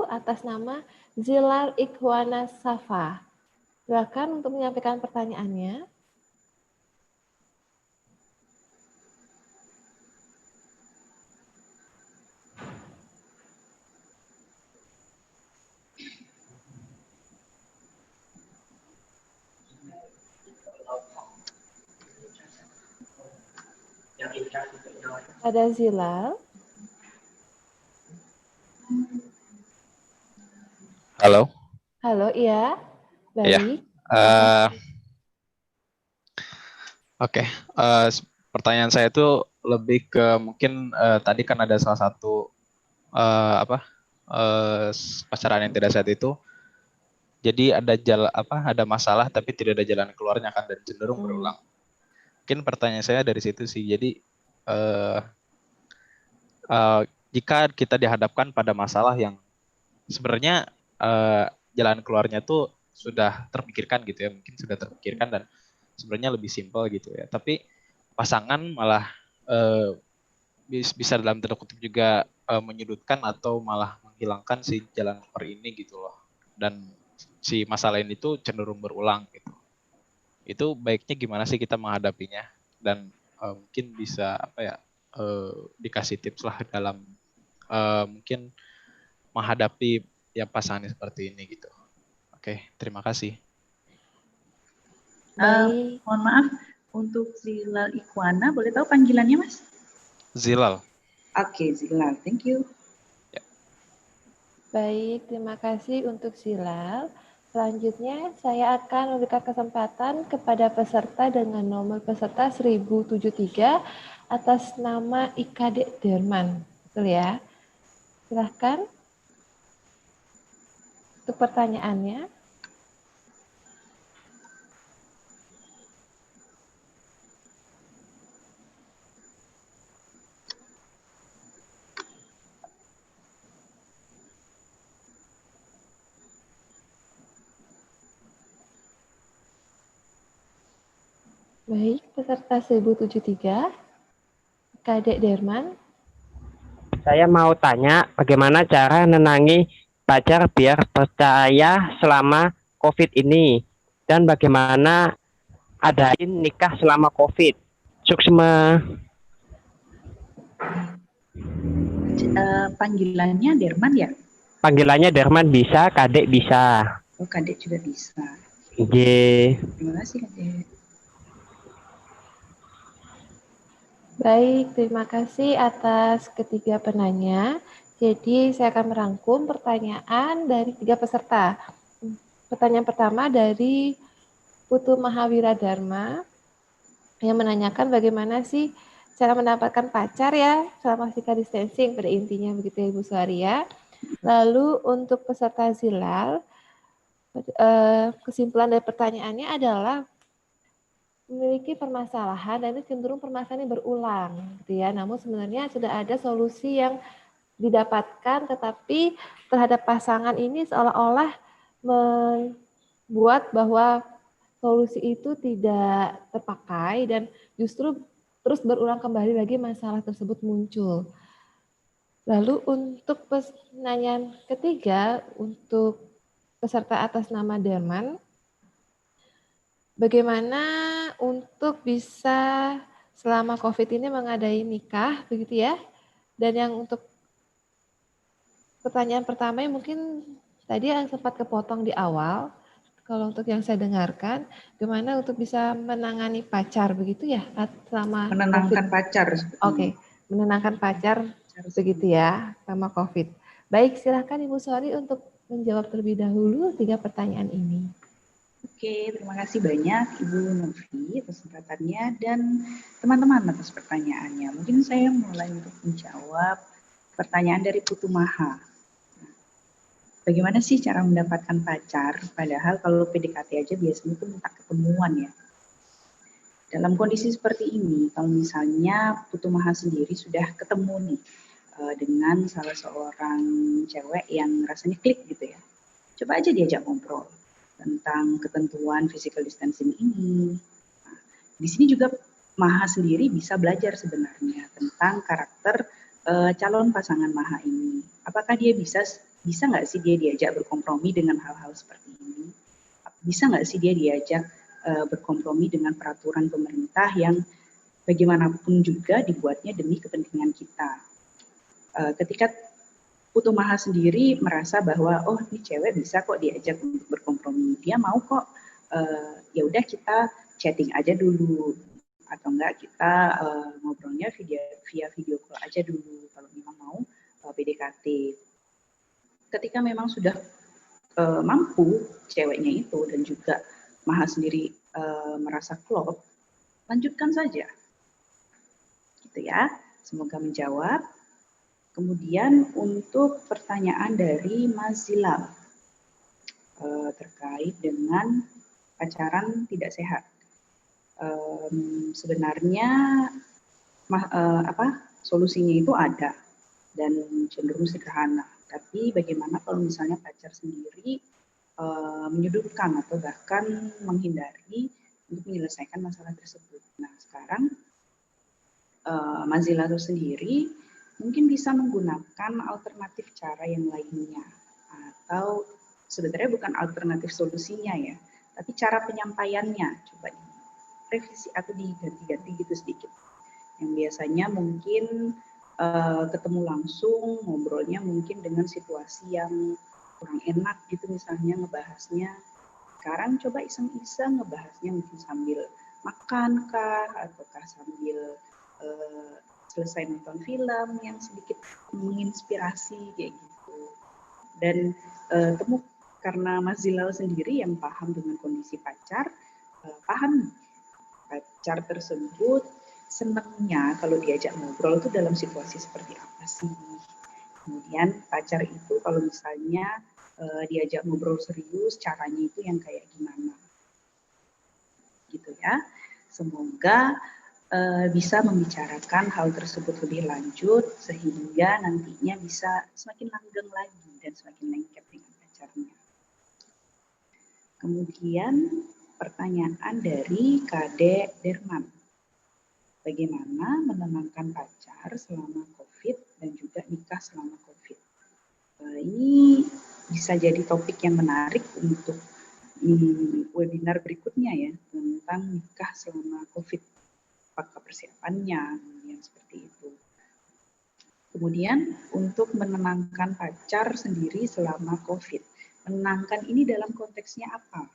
atas nama Zilar Ikhwana Safa. Silakan untuk menyampaikan pertanyaannya. Ada Zilal. Halo. Halo, iya. Baik. Oke. Pertanyaan saya itu lebih ke mungkin tadi kan ada salah satu pacaran yang tidak sehat itu. Jadi ada masalah tapi tidak ada jalan keluarnya kan dan cenderung berulang. Mungkin pertanyaan saya dari situ sih. Jadi jika kita dihadapkan pada masalah yang sebenarnya jalan keluarnya tuh sudah terpikirkan gitu ya, mungkin sudah terpikirkan dan sebenarnya lebih simpel gitu ya. Tapi pasangan malah bisa dalam tanda kutip juga menyudutkan atau malah menghilangkan si jalan keluar ini gitu loh. Dan si masalah ini tuh cenderung berulang gitu. Itu baiknya gimana sih kita menghadapinya? Dan mungkin bisa dikasih tips lah dalam mungkin menghadapi ya pasangan seperti ini gitu. Oke, terima kasih. Mohon maaf, untuk Zilal Ikhwana, boleh tahu panggilannya Mas? Zilal. Oke, Zilal, thank you. Ya. Baik, terima kasih untuk Zilal. Selanjutnya saya akan memberikan kesempatan kepada peserta dengan nomor peserta 1073 atas nama IKD Derman. Betul ya? Silahkan untuk pertanyaannya. Baik, peserta 1073, Kadek Derman. Saya mau tanya bagaimana cara nenangi pacar biar percaya selama COVID ini. Dan bagaimana adain nikah selama COVID. Suksma. Panggilannya Derman ya? Panggilannya Derman bisa, Kadek bisa. Oh, Kadek juga bisa. Oke. Terima kasih Kadek. Baik, terima kasih atas ketiga penanya. Jadi saya akan merangkum pertanyaan dari 3 peserta. Pertanyaan pertama dari Putu Mahawiradharma yang menanyakan bagaimana sih cara mendapatkan pacar ya selama physical distancing pada intinya begitu ya Ibu Suari ya. Lalu untuk peserta Zilal, kesimpulan dari pertanyaannya adalah memiliki permasalahan dan ini cenderung permasalahan yang berulang, gitu ya. Namun sebenarnya sudah ada solusi yang didapatkan, tetapi terhadap pasangan ini seolah-olah membuat bahwa solusi itu tidak terpakai dan justru terus berulang kembali lagi masalah tersebut muncul. Lalu untuk pertanyaan ketiga, untuk peserta atas nama Derman, bagaimana untuk bisa selama COVID ini mengadai nikah, begitu ya? Dan yang untuk pertanyaan pertama yang mungkin tadi sempat kepotong di awal, kalau untuk yang saya dengarkan, gimana untuk bisa menangani pacar, begitu ya? Selama Menenangkan COVID. pacar. Oke, menenangkan pacar, begitu ya, sama COVID. Baik, silakan Ibu Sori untuk menjawab terlebih dahulu 3 pertanyaan ini. Oke, terima kasih banyak Ibu Novi atas kesempatannya dan teman-teman atas pertanyaannya. Mungkin saya mulai untuk menjawab pertanyaan dari Putu Maha. Bagaimana sih cara mendapatkan pacar? Padahal kalau PDKT aja biasanya itu minta ketemuan ya. Dalam kondisi seperti ini, kalau misalnya Putu Maha sendiri sudah ketemu nih dengan salah seorang cewek yang rasanya klik gitu ya, coba aja diajak ngobrol tentang ketentuan physical distancing ini. Nah, di sini juga Maha sendiri bisa belajar sebenarnya tentang karakter calon pasangan Maha ini. Apakah dia bisa nggak sih dia diajak berkompromi dengan hal-hal seperti ini? Bisa nggak sih dia diajak berkompromi dengan peraturan pemerintah yang bagaimanapun juga dibuatnya demi kepentingan kita. Ketika Putu Maha sendiri merasa bahwa oh ini cewek bisa kok diajak untuk berkompromi, dia mau kok ya udah kita chatting aja dulu atau enggak kita ngobrolnya via video call aja dulu kalau memang mau PDKT. Ketika memang sudah mampu ceweknya itu dan juga Maha sendiri merasa klop, lanjutkan saja. Gitu ya. Semoga menjawab. Kemudian untuk pertanyaan dari Mas Zilal terkait dengan pacaran tidak sehat. Sebenarnya solusinya itu ada dan cenderung sederhana. Tapi bagaimana kalau misalnya pacar sendiri menyudutkan atau bahkan menghindari untuk menyelesaikan masalah tersebut. Nah sekarang Mas Zilal sendiri mungkin bisa menggunakan alternatif cara yang lainnya atau sebenarnya bukan alternatif solusinya ya, tapi cara penyampaiannya coba revisi atau diganti-ganti gitu sedikit. Yang biasanya mungkin ketemu langsung ngobrolnya mungkin dengan situasi yang kurang enak gitu misalnya ngebahasnya. Sekarang coba iseng-iseng ngebahasnya mungkin sambil makan kah ataukah sambil selesai nonton film yang sedikit menginspirasi kayak gitu. Dan karena Mas Zilal sendiri yang paham dengan kondisi pacar, paham pacar tersebut senangnya kalau diajak ngobrol itu dalam situasi seperti apa sih. Kemudian pacar itu kalau misalnya diajak ngobrol serius, caranya itu yang kayak gimana. Gitu ya. Semoga bisa membicarakan hal tersebut lebih lanjut sehingga nantinya bisa semakin langgeng lagi dan semakin lengket dengan pacarnya. Kemudian pertanyaan dari Kade Derman. Bagaimana menenangkan pacar selama COVID dan juga nikah selama COVID? Ini bisa jadi topik yang menarik untuk webinar berikutnya ya tentang nikah selama COVID. Apakah persiapannya, kemudian seperti itu. Kemudian untuk menenangkan pacar sendiri selama COVID. Menenangkan ini dalam konteksnya apa?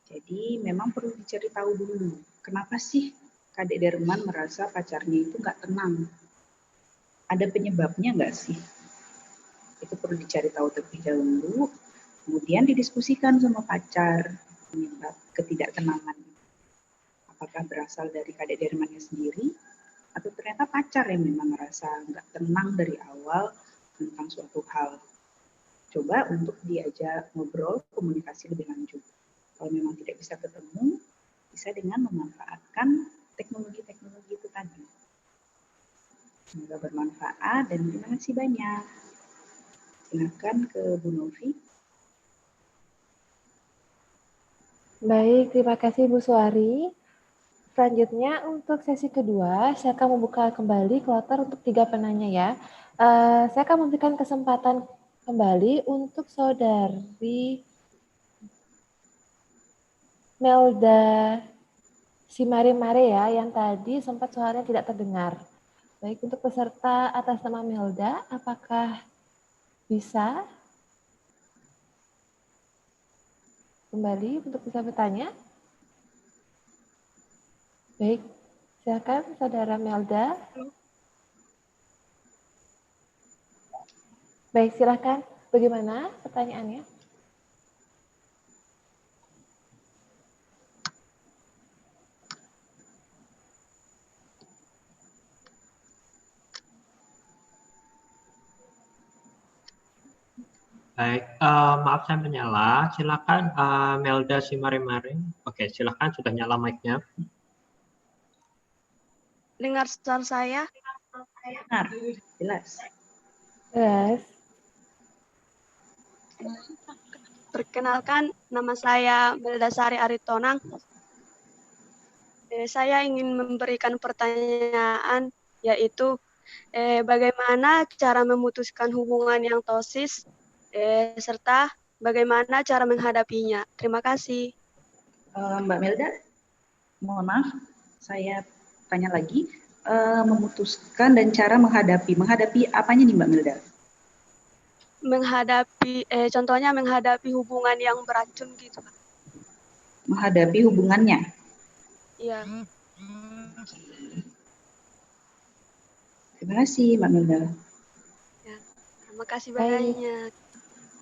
Jadi memang perlu dicari tahu dulu. Kenapa sih Kadek Derman merasa pacarnya itu nggak tenang? Ada penyebabnya nggak sih? Itu perlu dicari tahu terlebih dahulu. Kemudian didiskusikan sama pacar penyebab ketidaktenangan. Apakah berasal dari Kadek Dermannya sendiri atau ternyata pacar yang memang merasa nggak tenang dari awal tentang suatu hal. coba untuk diajak ngobrol, komunikasi lebih lanjut. Kalau memang tidak bisa ketemu, bisa dengan memanfaatkan teknologi-teknologi itu tadi. Semoga bermanfaat dan terima kasih banyak. Silakan ke Bu Novi. Baik, terima kasih Bu Suari. Selanjutnya untuk sesi kedua, saya akan membuka kembali kloter untuk 3 penanya ya. Saya akan memberikan kesempatan kembali untuk saudari Melda Simare-Mare ya, yang tadi sempat suaranya tidak terdengar. Baik, untuk peserta atas nama Melda, apakah bisa kembali untuk bisa bertanya? Baik, silakan Saudara Melda. Baik, silakan. Bagaimana pertanyaannya? Baik, maaf saya menyala. Silakan Melda Simare-Mare. Oke, silakan sudah nyala mic-nya. Dengar suara saya? Benar, jelas. Jelas. Perkenalkan, nama saya Beldasari Aritonang. Saya ingin memberikan pertanyaan, yaitu bagaimana cara memutuskan hubungan yang tosis, serta bagaimana cara menghadapinya. Terima kasih. Mbak Melda, mohon maaf, saya tanya lagi, memutuskan dan cara menghadapi apanya nih Mbak Melda? Contohnya menghadapi hubungan yang beracun gitu. Menghadapi hubungannya? Iya. Terima kasih Mbak Melda. Ya, terima kasih Baik. banyak.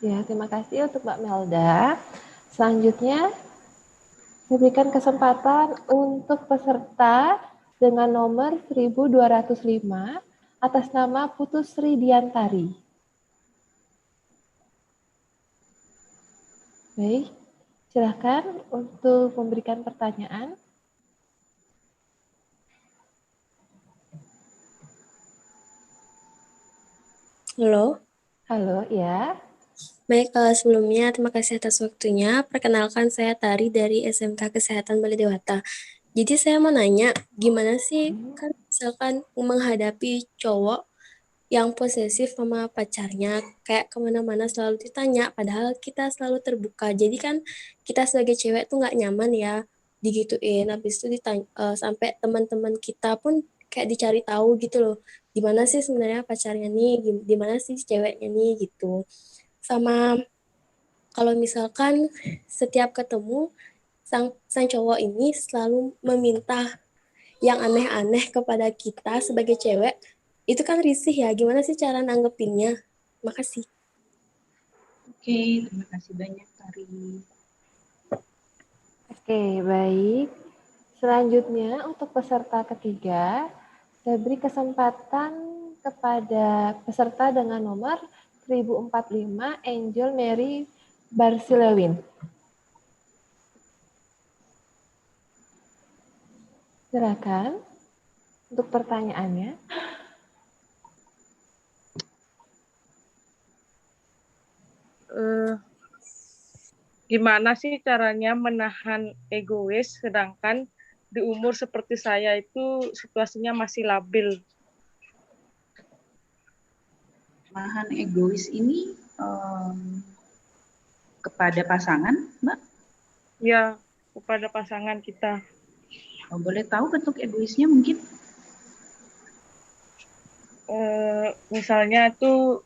Ya, terima kasih untuk Mbak Melda. Selanjutnya, saya berikan kesempatan untuk peserta dengan nomor 1205 atas nama Putu Sri Diantari. Baik, silakan untuk memberikan pertanyaan. Halo. Halo, ya. Baik, sebelumnya terima kasih atas waktunya. Perkenalkan saya Tari dari SMK Kesehatan Balidewata. Jadi saya mau nanya, gimana sih kan misalkan menghadapi cowok yang posesif sama pacarnya, kayak kemana-mana selalu ditanya, padahal kita selalu terbuka. Jadi kan kita sebagai cewek tuh nggak nyaman ya digituin. Habis itu ditanya, sampai teman-teman kita pun kayak dicari tahu gitu loh. Gimana sih sebenarnya pacarnya nih, gimana sih ceweknya nih gitu. Sama kalau misalkan setiap ketemu sang cowok ini selalu meminta yang aneh-aneh kepada kita sebagai cewek, itu kan risih ya. Gimana sih cara nanggepinnya? Makasih. Oke, terima kasih banyak Tari. Oke, baik. Selanjutnya untuk peserta ketiga, saya beri kesempatan kepada peserta dengan nomor 1045 Angel Mary Barsilewin. Silakan untuk pertanyaannya. Gimana sih caranya menahan egois sedangkan di umur seperti saya itu situasinya masih labil? Menahan egois ini kepada pasangan, Mbak? Ya, kepada pasangan kita. Boleh tahu bentuk egoisnya mungkin? Misalnya tuh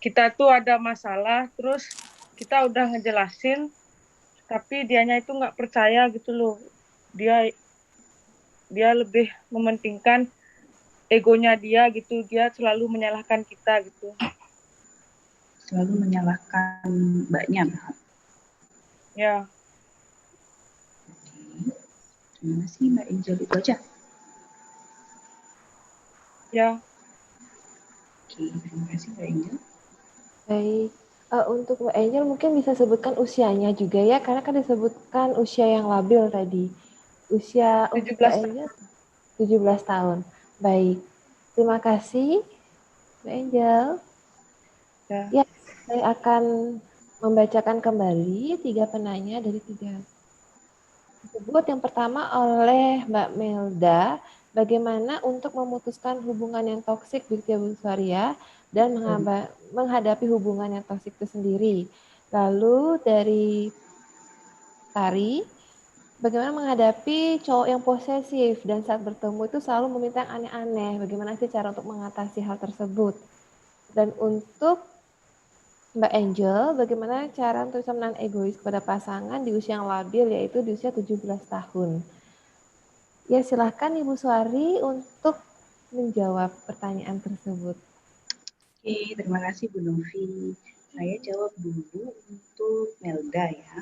kita tuh ada masalah, terus kita udah ngejelasin, tapi dianya itu nggak percaya gitu loh. Dia lebih mementingkan egonya dia gitu, dia selalu menyalahkan kita gitu. Selalu menyalahkan mbaknya? Ya. Terima kasih Mbak Angel, itu aja? Ya. Oke, terima kasih Mbak Angel. Baik, Untuk Mbak Angel mungkin bisa sebutkan usianya juga ya, karena kan disebutkan usia yang labil tadi. Usia untuk Mbak 17 Angel 17 tahun. Baik, terima kasih Mbak Angel. Ya, saya akan membacakan kembali 3 penanya dari 3 tersebut. Yang pertama oleh Mbak Melda, bagaimana untuk memutuskan hubungan yang toksik begitu ya Bu Suarya, dan menghadapi hubungan yang toksik itu sendiri. Lalu dari Tari, bagaimana menghadapi cowok yang posesif dan saat bertemu itu selalu meminta yang aneh-aneh, bagaimana sih cara untuk mengatasi hal tersebut. Dan untuk Mbak Angel, bagaimana cara untuk bisa menahan egois kepada pasangan di usia yang labil, yaitu di usia 17 tahun. Ya, silahkan Ibu Suari untuk menjawab pertanyaan tersebut. Oke, terima kasih Bu Novi. Saya jawab dulu untuk Melda ya.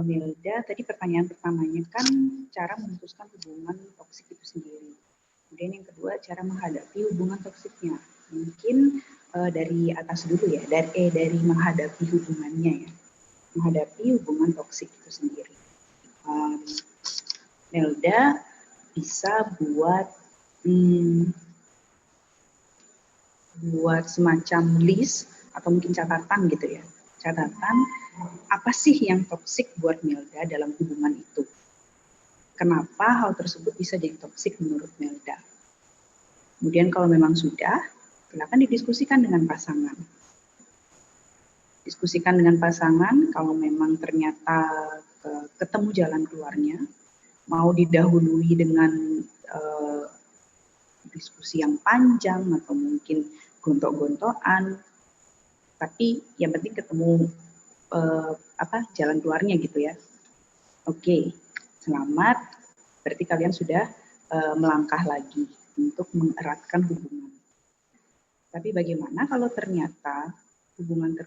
Melda, tadi pertanyaan pertamanya kan cara memutuskan hubungan toksik itu sendiri. Kemudian yang kedua, cara menghadapi hubungan toksiknya. Mungkin dari atas dulu ya, dari menghadapi hubungannya ya. Menghadapi hubungan toksik itu sendiri. Melda bisa buat semacam list atau mungkin catatan gitu ya. Catatan apa sih yang toksik buat Melda dalam hubungan itu. Kenapa hal tersebut bisa jadi toksik menurut Melda. Kemudian kalau memang sudah, silakan didiskusikan dengan pasangan. Diskusikan dengan pasangan kalau memang ternyata ketemu jalan keluarnya, mau didahului dengan diskusi yang panjang atau mungkin gontok-gontokan, tapi yang penting ketemu jalan keluarnya gitu ya. Oke, selamat. Berarti kalian sudah melangkah lagi untuk mengeratkan hubungan. Tapi bagaimana kalau ternyata hubungan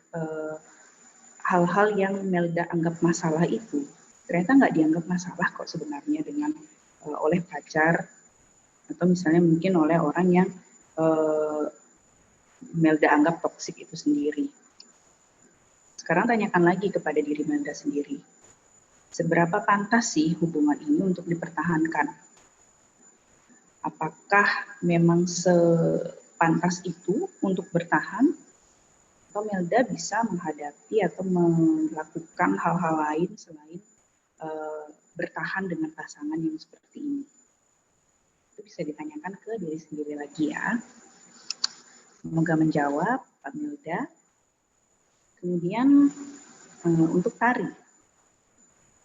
hal-hal yang Melda anggap masalah itu ternyata nggak dianggap masalah kok sebenarnya dengan oleh pacar atau misalnya mungkin oleh orang yang Melda anggap toksik itu sendiri. Sekarang tanyakan lagi kepada diri Melda sendiri. Seberapa pantas sih hubungan ini untuk dipertahankan? Apakah memang sepantas itu untuk bertahan? Atau Melda bisa menghadapi atau melakukan hal-hal lain selain bertahan dengan pasangan yang seperti ini? Itu bisa ditanyakan ke diri sendiri lagi ya. Semoga menjawab Pak Melda. Kemudian untuk Tari.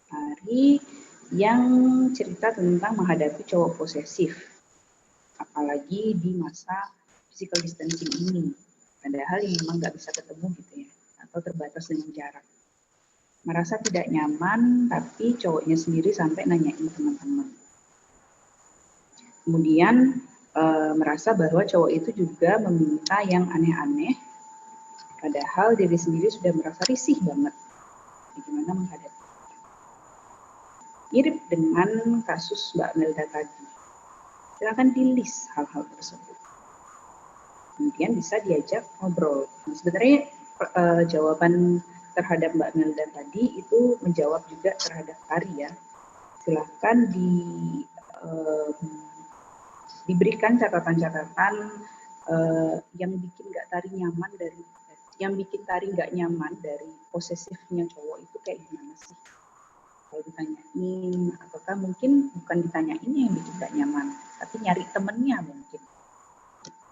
Tari yang cerita tentang menghadapi cowok posesif. Apalagi di masa physical distancing ini. Padahal yang memang nggak bisa ketemu gitu ya. Atau terbatas dengan jarak. Merasa tidak nyaman, tapi cowoknya sendiri sampai nanyain teman-teman. Kemudian merasa bahwa cowok itu juga meminta yang aneh-aneh, padahal diri sendiri sudah merasa risih banget. Bagaimana menghadapi? Mirip dengan kasus Mbak Melda tadi. Silakan di-list hal-hal tersebut. Kemudian bisa diajak ngobrol. Nah, sebenarnya jawaban terhadap Mbak Melda tadi itu menjawab juga terhadap Tari ya. Silahkan diberikan catatan-catatan yang bikin Tari nggak nyaman dari posesifnya cowok itu kayak gimana sih? Kalau ditanyain, ataukah mungkin bukan ditanyain yang bikin nggak nyaman, tapi nyari temennya mungkin.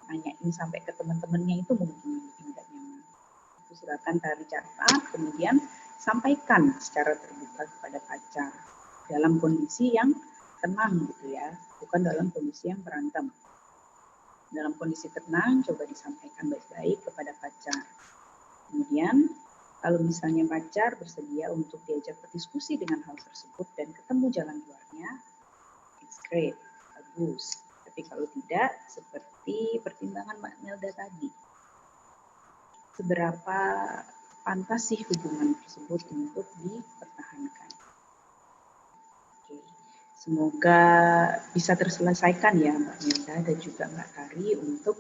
Tanyain sampai ke teman-temannya itu mungkin yang bikin nggak nyaman. Itu silakan Tari catat, kemudian sampaikan secara terbuka kepada pacar dalam kondisi yang tenang gitu ya, bukan dalam kondisi yang berantem. Dalam kondisi tenang, coba disampaikan baik-baik kepada pacar. Kemudian, kalau misalnya pacar bersedia untuk diajak berdiskusi dengan hal tersebut dan ketemu jalan keluarnya, it's great, bagus. Tapi kalau tidak, seperti pertimbangan Mbak Melda tadi, seberapa pantas sih hubungan tersebut untuk dipertahankan? Semoga bisa terselesaikan ya Mbak Melda dan juga Mbak Tari untuk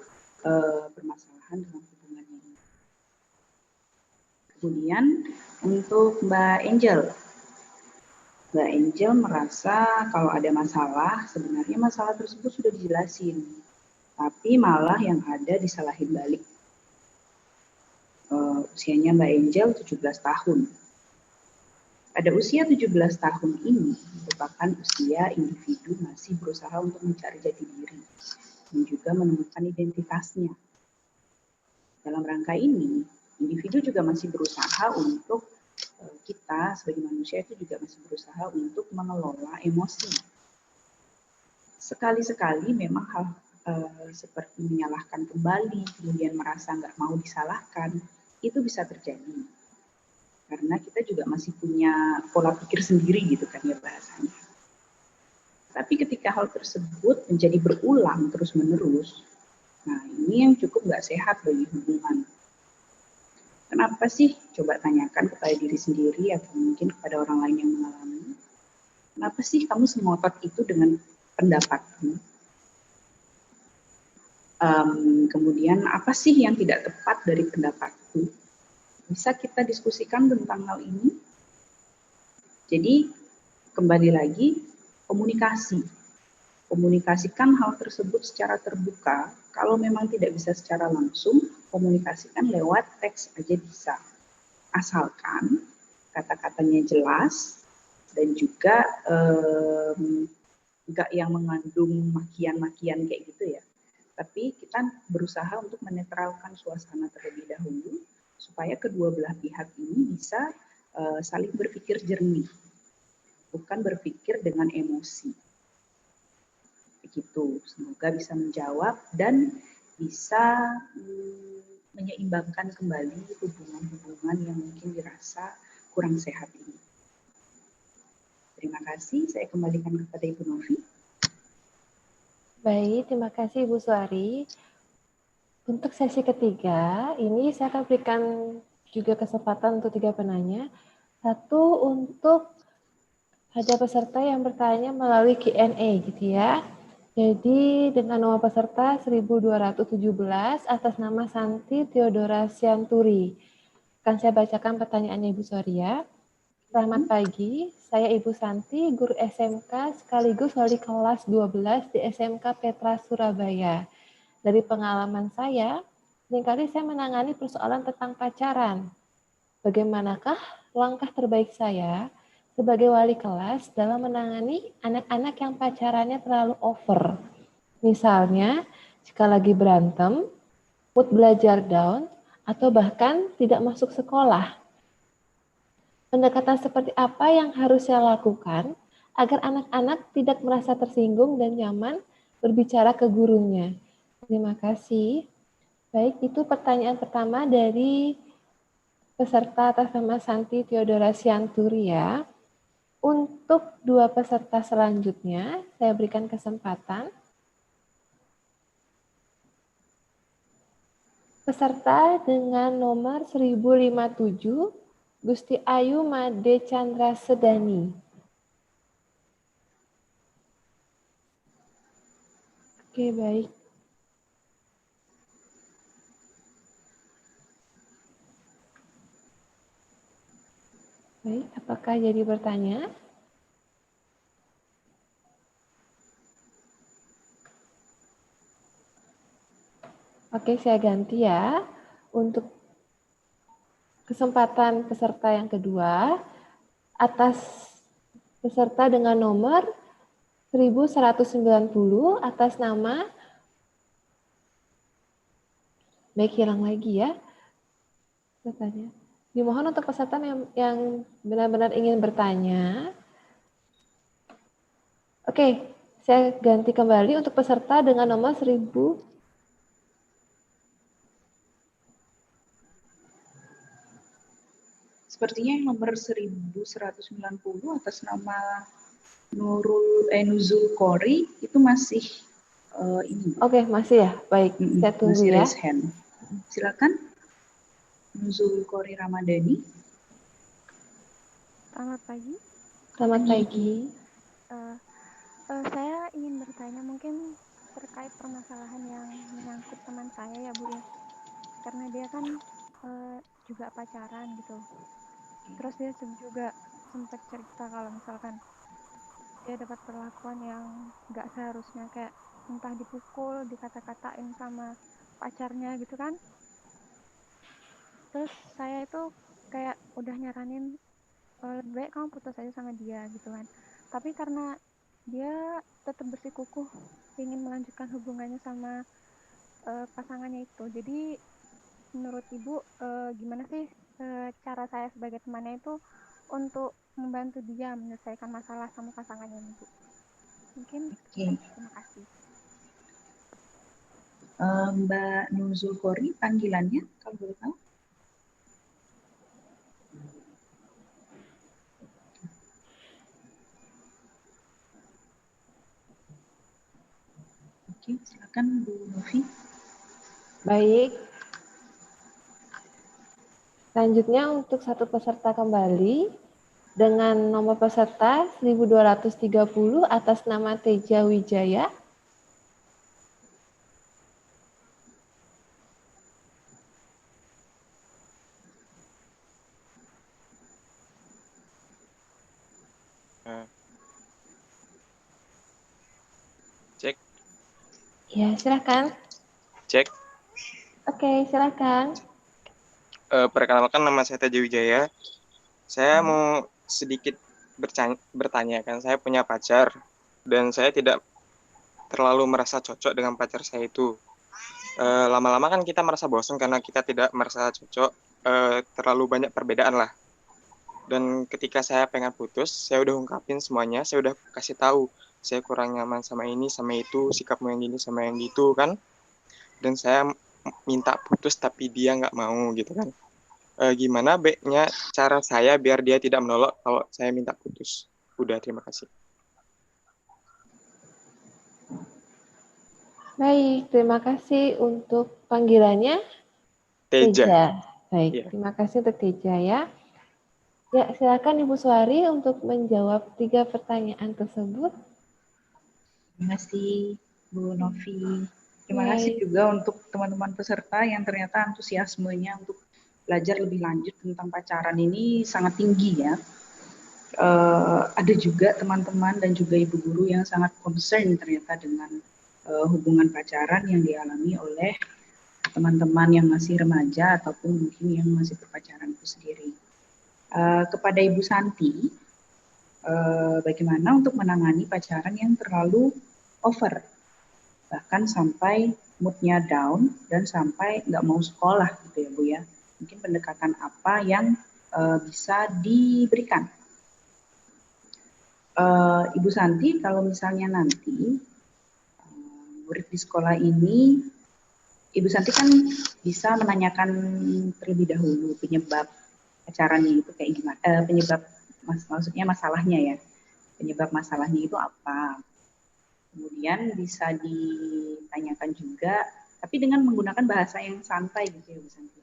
permasalahan dengan hubungan ini. Kemudian untuk Mbak Angel. Mbak Angel merasa kalau ada masalah, sebenarnya masalah tersebut sudah dijelasin. Tapi malah yang ada disalahin balik. Usianya Mbak Angel 17 tahun. Pada usia 17 tahun ini merupakan usia individu masih berusaha untuk mencari jati diri dan juga menemukan identitasnya. Dalam rangka ini, individu juga masih berusaha untuk kita sebagai manusia itu juga masih berusaha untuk mengelola emosi. Sekali-sekali memang hal seperti menyalahkan kembali, kemudian merasa nggak mau disalahkan, itu bisa terjadi. Karena kita juga masih punya pola pikir sendiri gitu kan ya bahasanya. Tapi ketika hal tersebut menjadi berulang terus-menerus, nah ini yang cukup nggak sehat bagi hubungan. Kenapa sih? Coba tanyakan kepada diri sendiri atau mungkin kepada orang lain yang mengalami. Kenapa sih kamu semotot itu dengan pendapatmu? Kemudian apa sih yang tidak tepat dari pendapatku? Bisa kita diskusikan tentang hal ini? Jadi kembali lagi komunikasi. Komunikasikan hal tersebut secara terbuka. Kalau memang tidak bisa secara langsung, komunikasikan lewat teks aja bisa. Asalkan kata-katanya jelas dan juga enggak yang mengandung makian-makian kayak gitu ya. Tapi kita berusaha untuk menetralkan suasana terlebih dahulu supaya kedua belah pihak ini bisa saling berpikir jernih, bukan berpikir dengan emosi. Begitu, semoga bisa menjawab dan bisa menyeimbangkan kembali hubungan-hubungan yang mungkin dirasa kurang sehat ini. Terima kasih, saya kembalikan kepada Ibu Novi. Baik, terima kasih Ibu Suari. Untuk sesi ketiga, ini saya akan berikan juga kesempatan untuk 3 penanya. Satu, untuk ada peserta yang bertanya melalui Q&A gitu ya. Jadi dengan nomor peserta 1217 atas nama Santi Theodora Sianturi. Akan saya bacakan pertanyaannya Ibu Soria. Selamat pagi, saya Ibu Santi, guru SMK sekaligus wali kelas 12 di SMK Petra Surabaya. Dari pengalaman saya, seringkali saya menangani persoalan tentang pacaran. Bagaimanakah langkah terbaik saya sebagai wali kelas dalam menangani anak-anak yang pacarannya terlalu over? Misalnya, jika lagi berantem, mood belajar down, atau bahkan tidak masuk sekolah. Pendekatan seperti apa yang harus saya lakukan agar anak-anak tidak merasa tersinggung dan nyaman berbicara ke gurunya? Terima kasih. Baik, itu pertanyaan pertama dari peserta atas nama Santi Theodora Sianturi ya. Untuk 2 peserta selanjutnya, saya berikan kesempatan. Peserta dengan nomor 1057, Gusti Ayu Made Chandra Sedani. Oke, baik. Baik, apakah jadi bertanya? Oke, saya ganti ya. Untuk kesempatan peserta yang kedua, atas peserta dengan nomor 1190 atas nama, baik hilang lagi ya. Bertanya. Dimohon untuk peserta yang benar-benar ingin bertanya. Oke, saya ganti kembali untuk peserta dengan nomor 1000. Sepertinya yang nomor 1190 atas nama Nuzul Kori itu masih ini. Oke, masih ya. Baik, saya tunggu masih ya. raise hand. Silakan. Nuzul Kori Ramadhani. Selamat pagi. Selamat pagi. Saya ingin bertanya mungkin terkait permasalahan yang menyangkut teman saya ya Bu ya. Karena dia kan juga pacaran gitu. Terus dia juga sempat cerita kalau misalkan dia dapat perlakuan yang nggak seharusnya, kayak entah dipukul, dikata-katain sama pacarnya gitu kan. Terus saya itu kayak udah nyaranin lebih baik kamu putus aja sama dia gitu kan. Tapi karena dia tetap bersikukuh ingin melanjutkan hubungannya sama pasangannya itu. Jadi menurut Ibu gimana sih cara saya sebagai temannya itu untuk membantu dia menyelesaikan masalah sama pasangannya Ibu? Mungkin terima kasih. Mbak Nuzul Kori, panggilannya kalau boleh tahu? Oke, silakan Bu Novi. Baik. Selanjutnya untuk satu peserta kembali dengan nomor peserta 1230 atas nama Teja Wijaya. Cek. Ya, silakan. Cek. Oke, silakan. Perkenalkan, nama saya Teja Wijaya. Saya mau sedikit bertanya, kan saya punya pacar dan saya tidak terlalu merasa cocok dengan pacar saya itu. Lama-lama kan kita merasa bosan karena kita tidak merasa cocok, terlalu banyak perbedaan lah. Dan ketika saya pengen putus, saya udah ungkapin semuanya, saya udah kasih tahu saya kurang nyaman sama ini, sama itu, sikapmu yang gini sama yang gitu kan. Dan saya minta putus tapi dia nggak mau gitu kan. Gimana baiknya cara saya biar dia tidak menolak kalau saya minta putus? Udah, terima kasih. Baik, terima kasih untuk panggilannya. Teja. Baik, Ya. Terima kasih untuk Teja ya. Ya, silakan Ibu Suari untuk menjawab 3 pertanyaan tersebut. Terima kasih Bu Novi. Terima kasih juga untuk teman-teman peserta yang ternyata antusiasmenya untuk belajar lebih lanjut tentang pacaran ini sangat tinggi ya. Ada juga teman-teman dan juga ibu guru yang sangat concern ternyata dengan hubungan pacaran yang dialami oleh teman-teman yang masih remaja ataupun mungkin yang masih berpacaran itu sendiri. Kepada Ibu Santi, bagaimana untuk menangani pacaran yang terlalu over, bahkan sampai moodnya down dan sampai nggak mau sekolah gitu ya Bu ya. Mungkin pendekatan apa yang bisa diberikan? Ibu Santi, kalau misalnya nanti murid di sekolah ini, Ibu Santi kan bisa menanyakan terlebih dahulu penyebab pacarannya itu kayak gimana, penyebab maksudnya masalahnya ya, penyebab masalahnya itu apa. Kemudian bisa ditanyakan juga, tapi dengan menggunakan bahasa yang santai gitu ya Bu Santi.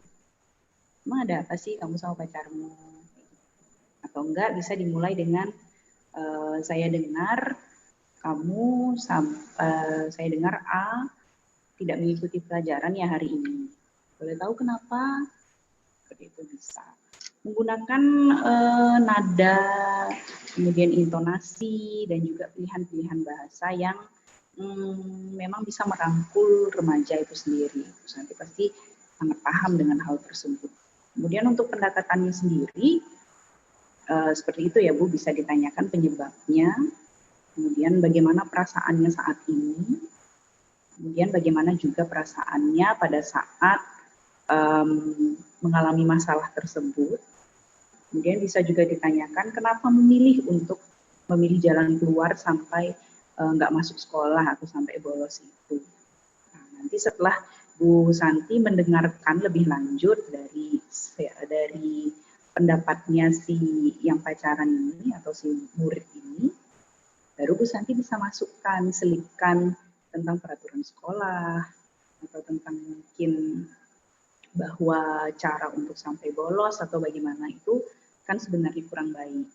Emang ada apa sih kamu sama pacarmu? Atau enggak bisa dimulai dengan saya dengar kamu saya dengar A tidak mengikuti pelajaran ya hari ini. Boleh tahu kenapa? Seperti itu bisa. Menggunakan nada, kemudian intonasi, dan juga pilihan-pilihan bahasa yang memang bisa merangkul remaja itu sendiri. Terus nanti pasti sangat paham dengan hal tersebut. Kemudian untuk pendekatannya sendiri, seperti itu ya Bu, bisa ditanyakan penyebabnya, kemudian bagaimana perasaannya saat ini, kemudian bagaimana juga perasaannya pada saat mengalami masalah tersebut. Kemudian bisa juga ditanyakan kenapa memilih untuk memilih jalan keluar sampai nggak masuk sekolah atau sampai bolos itu. Nah, nanti setelah Bu Santi mendengarkan lebih lanjut dari pendapatnya si yang pacaran ini atau si murid ini, baru Bu Santi bisa masukkan, selipkan tentang peraturan sekolah atau tentang mungkin bahwa cara untuk sampai bolos atau bagaimana itu kan sebenarnya kurang baik.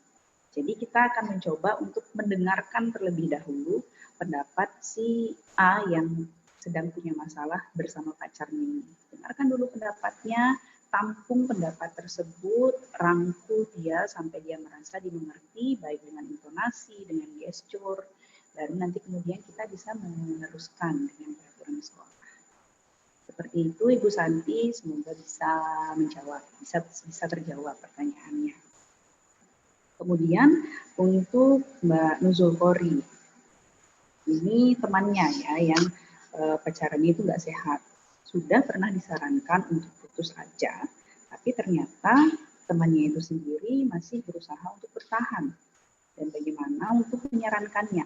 Jadi kita akan mencoba untuk mendengarkan terlebih dahulu pendapat si A yang sedang punya masalah bersama pacarnya ini. Dengarkan dulu pendapatnya, tampung pendapat tersebut, rangkul dia sampai dia merasa dimengerti, baik dengan intonasi, dengan gestur, baru nanti kemudian kita bisa meneruskan dengan peraturan sekolah. Seperti itu Ibu Santi, semoga bisa menjawab, bisa terjawab pertanyaannya. Kemudian untuk Mbak Nuzul Kori, ini temannya ya yang pacarannya itu nggak sehat. Sudah pernah disarankan untuk putus aja, tapi ternyata temannya itu sendiri masih berusaha untuk bertahan. Dan bagaimana untuk menyarankannya?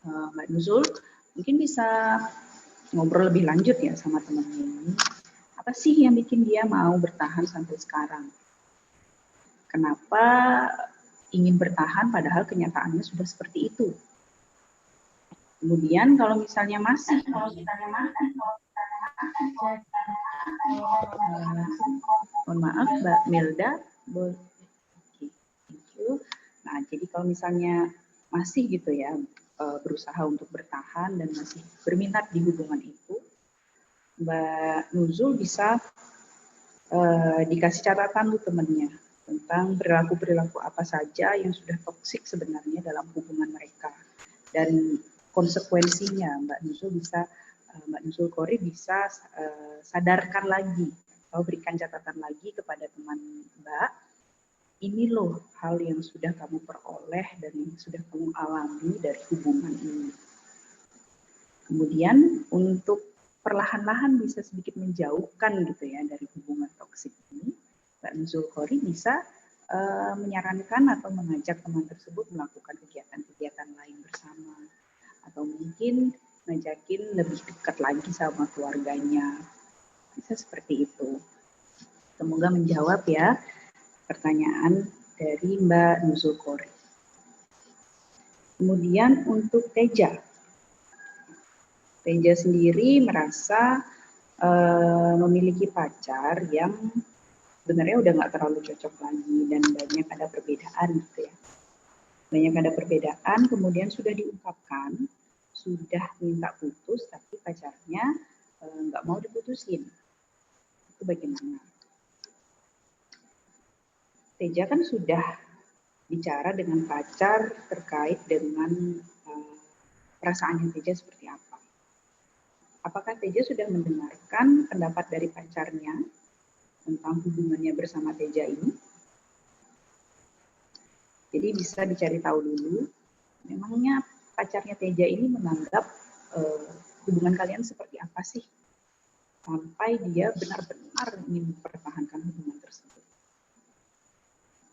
Mbak Nuzul mungkin bisa ngobrol lebih lanjut ya sama temannya ini. Apa sih yang bikin dia mau bertahan sampai sekarang? Kenapa ingin bertahan padahal kenyataannya sudah seperti itu? Kemudian kalau misalnya masih mohon maaf Mbak Melda, thank you. Nah, jadi kalau misalnya masih gitu ya berusaha untuk bertahan dan masih berminat di hubungan itu, Mbak Nuzul bisa dikasih catatan tuh temennya tentang perilaku-perilaku apa saja yang sudah toksik sebenarnya dalam hubungan mereka, dan konsekuensinya Mbak Nuzul Kori bisa sadarkan lagi atau berikan catatan lagi kepada teman Mbak, ini loh hal yang sudah kamu peroleh dan yang sudah kamu alami dari hubungan ini. Kemudian untuk perlahan-lahan bisa sedikit menjauhkan gitu ya dari hubungan toksik ini, Mbak Nuzul Kori bisa menyarankan atau mengajak teman tersebut melakukan kegiatan-kegiatan lain bersama, atau mungkin ngajakin lebih dekat lagi sama keluarganya. Bisa seperti itu. Semoga menjawab ya pertanyaan dari Mbak Nuzul Kori. Kemudian untuk Teja. Teja sendiri merasa memiliki pacar yang sebenarnya udah nggak terlalu cocok lagi dan banyak ada perbedaan gitu ya. Banyak ada perbedaan, kemudian sudah diungkapkan, sudah minta putus, tapi pacarnya nggak mau diputusin. Itu bagaimana? Teja kan sudah bicara dengan pacar terkait dengan perasaannya Teja seperti apa. Apakah Teja sudah mendengarkan pendapat dari pacarnya tentang hubungannya bersama Teja ini? Jadi bisa dicari tahu dulu, memangnya pacarnya Teja ini menganggap hubungan kalian seperti apa sih? Sampai dia benar-benar ingin mempertahankan hubungan tersebut.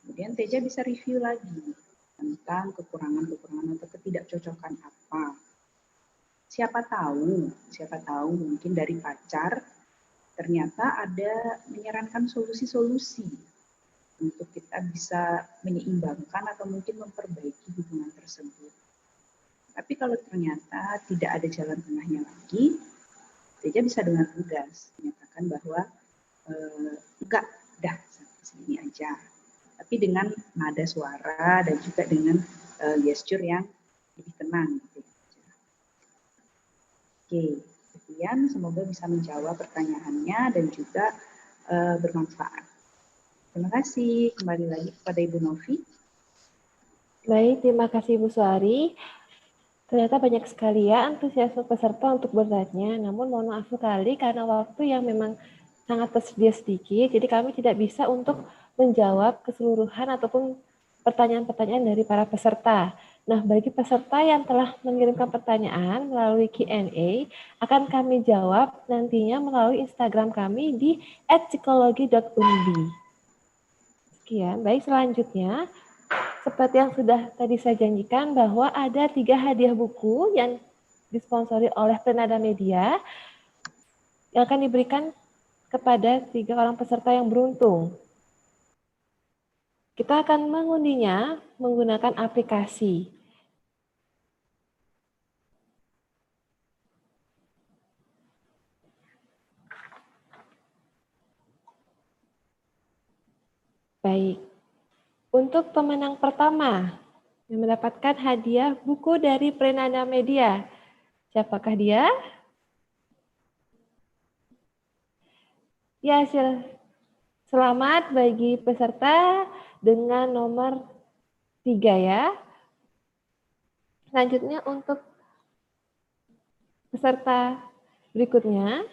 Kemudian Teja bisa review lagi tentang kekurangan-kekurangan atau ketidakcocokan apa. Siapa tahu mungkin dari pacar ternyata ada menyarankan solusi-solusi untuk kita bisa menyeimbangkan atau mungkin memperbaiki hubungan tersebut. Tapi kalau ternyata tidak ada jalan tengahnya lagi, Teja bisa dengan tegas menyatakan bahwa enggak, udah sampai sini aja. Tapi dengan nada suara dan juga dengan gestur yang lebih tenang. Gitu. Oke, sekian. Semoga bisa menjawab pertanyaannya dan juga bermanfaat. Terima kasih. Kembali lagi kepada Ibu Novi. Baik, terima kasih Ibu Suari. Ternyata banyak sekali ya antusiasme peserta untuk bertanya, namun mohon maaf sekali karena waktu yang memang sangat tersedia sedikit, jadi kami tidak bisa untuk menjawab keseluruhan ataupun pertanyaan-pertanyaan dari para peserta. Nah, bagi peserta yang telah mengirimkan pertanyaan melalui Q&A, akan kami jawab nantinya melalui Instagram kami di @psikologi.unbi. Sekian, baik selanjutnya. Seperti yang sudah tadi saya janjikan bahwa ada 3 hadiah buku yang disponsori oleh Prenada Media yang akan diberikan kepada 3 orang peserta yang beruntung. Kita akan mengundinya menggunakan aplikasi. Baik. Untuk pemenang pertama yang mendapatkan hadiah buku dari Prenada Media. Siapakah dia? Ya, selamat bagi peserta dengan nomor 3 ya. Selanjutnya untuk peserta berikutnya.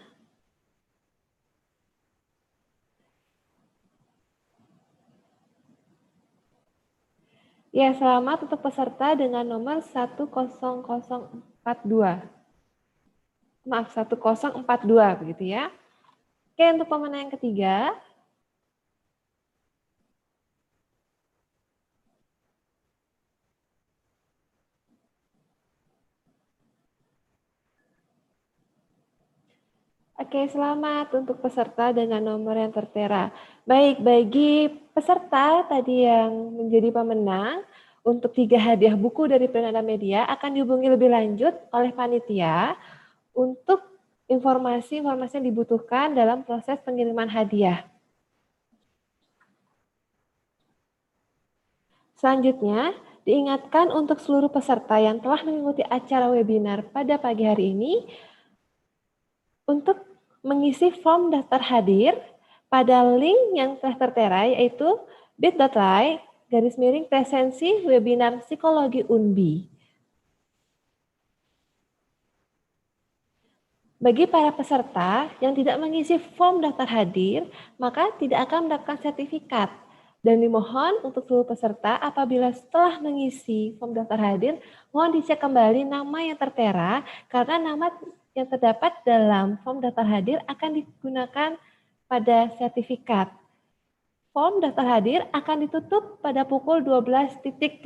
Ya, selamat untuk peserta dengan nomor 10042. Maaf, 1042 begitu ya. Oke, untuk pemenang yang ketiga. Oke, selamat untuk peserta dengan nomor yang tertera. Baik, bagi peserta tadi yang menjadi pemenang, untuk 3 hadiah buku dari Prananda Media akan dihubungi lebih lanjut oleh panitia untuk informasi-informasi yang dibutuhkan dalam proses pengiriman hadiah. Selanjutnya, diingatkan untuk seluruh peserta yang telah mengikuti acara webinar pada pagi hari ini, untuk mengisi form daftar hadir pada link yang telah tertera, yaitu bit.ly/presensi webinar psikologi Unbi. Bagi para peserta yang tidak mengisi form daftar hadir, maka tidak akan mendapatkan sertifikat. Dan dimohon untuk seluruh peserta apabila setelah mengisi form daftar hadir, mohon dicek kembali nama yang tertera, karena nama yang terdapat dalam form daftar hadir akan digunakan pada sertifikat. Form daftar hadir akan ditutup pada pukul 12.30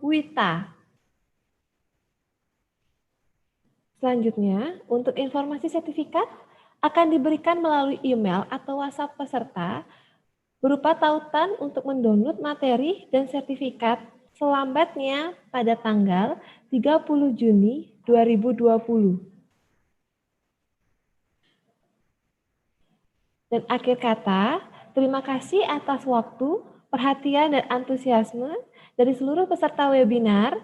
WITA. Selanjutnya, untuk informasi sertifikat akan diberikan melalui email atau WhatsApp peserta berupa tautan untuk mendownload materi dan sertifikat selambatnya pada tanggal 30 Juni 2020. Dan akhir kata, terima kasih atas waktu, perhatian, dan antusiasme dari seluruh peserta webinar.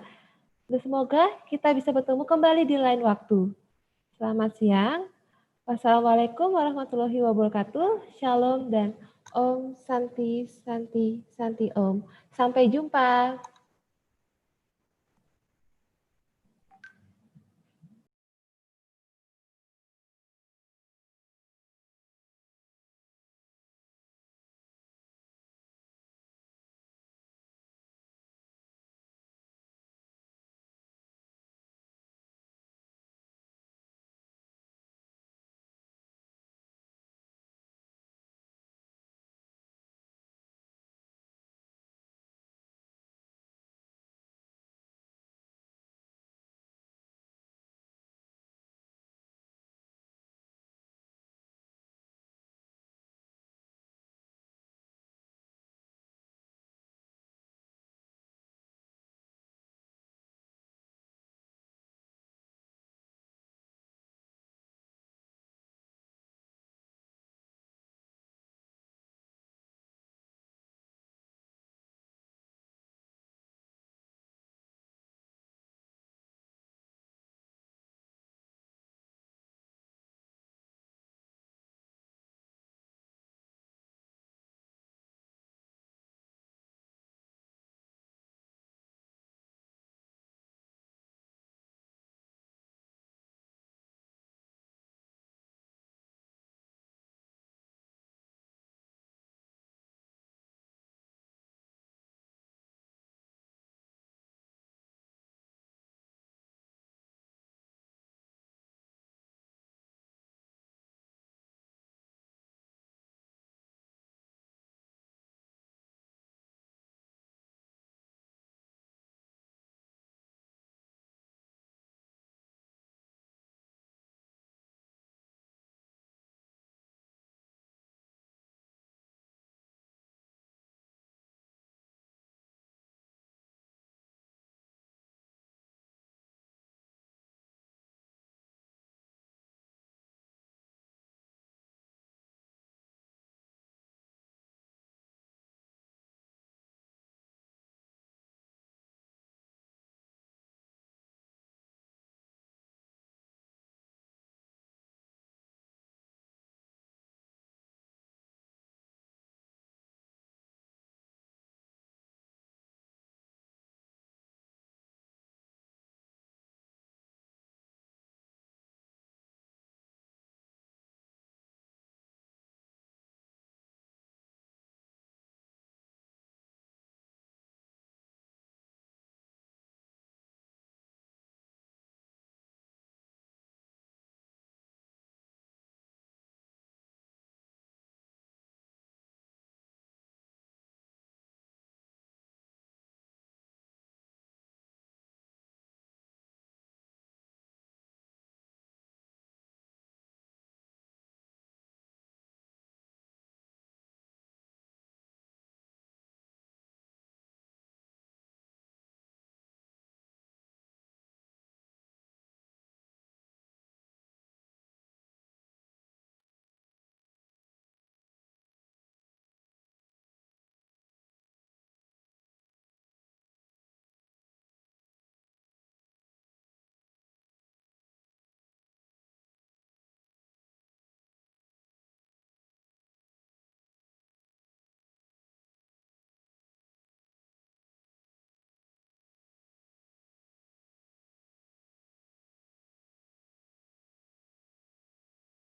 Dan semoga kita bisa bertemu kembali di lain waktu. Selamat siang. Wassalamualaikum warahmatullahi wabarakatuh. Shalom dan Om Santi Santi Santi Om. Sampai jumpa.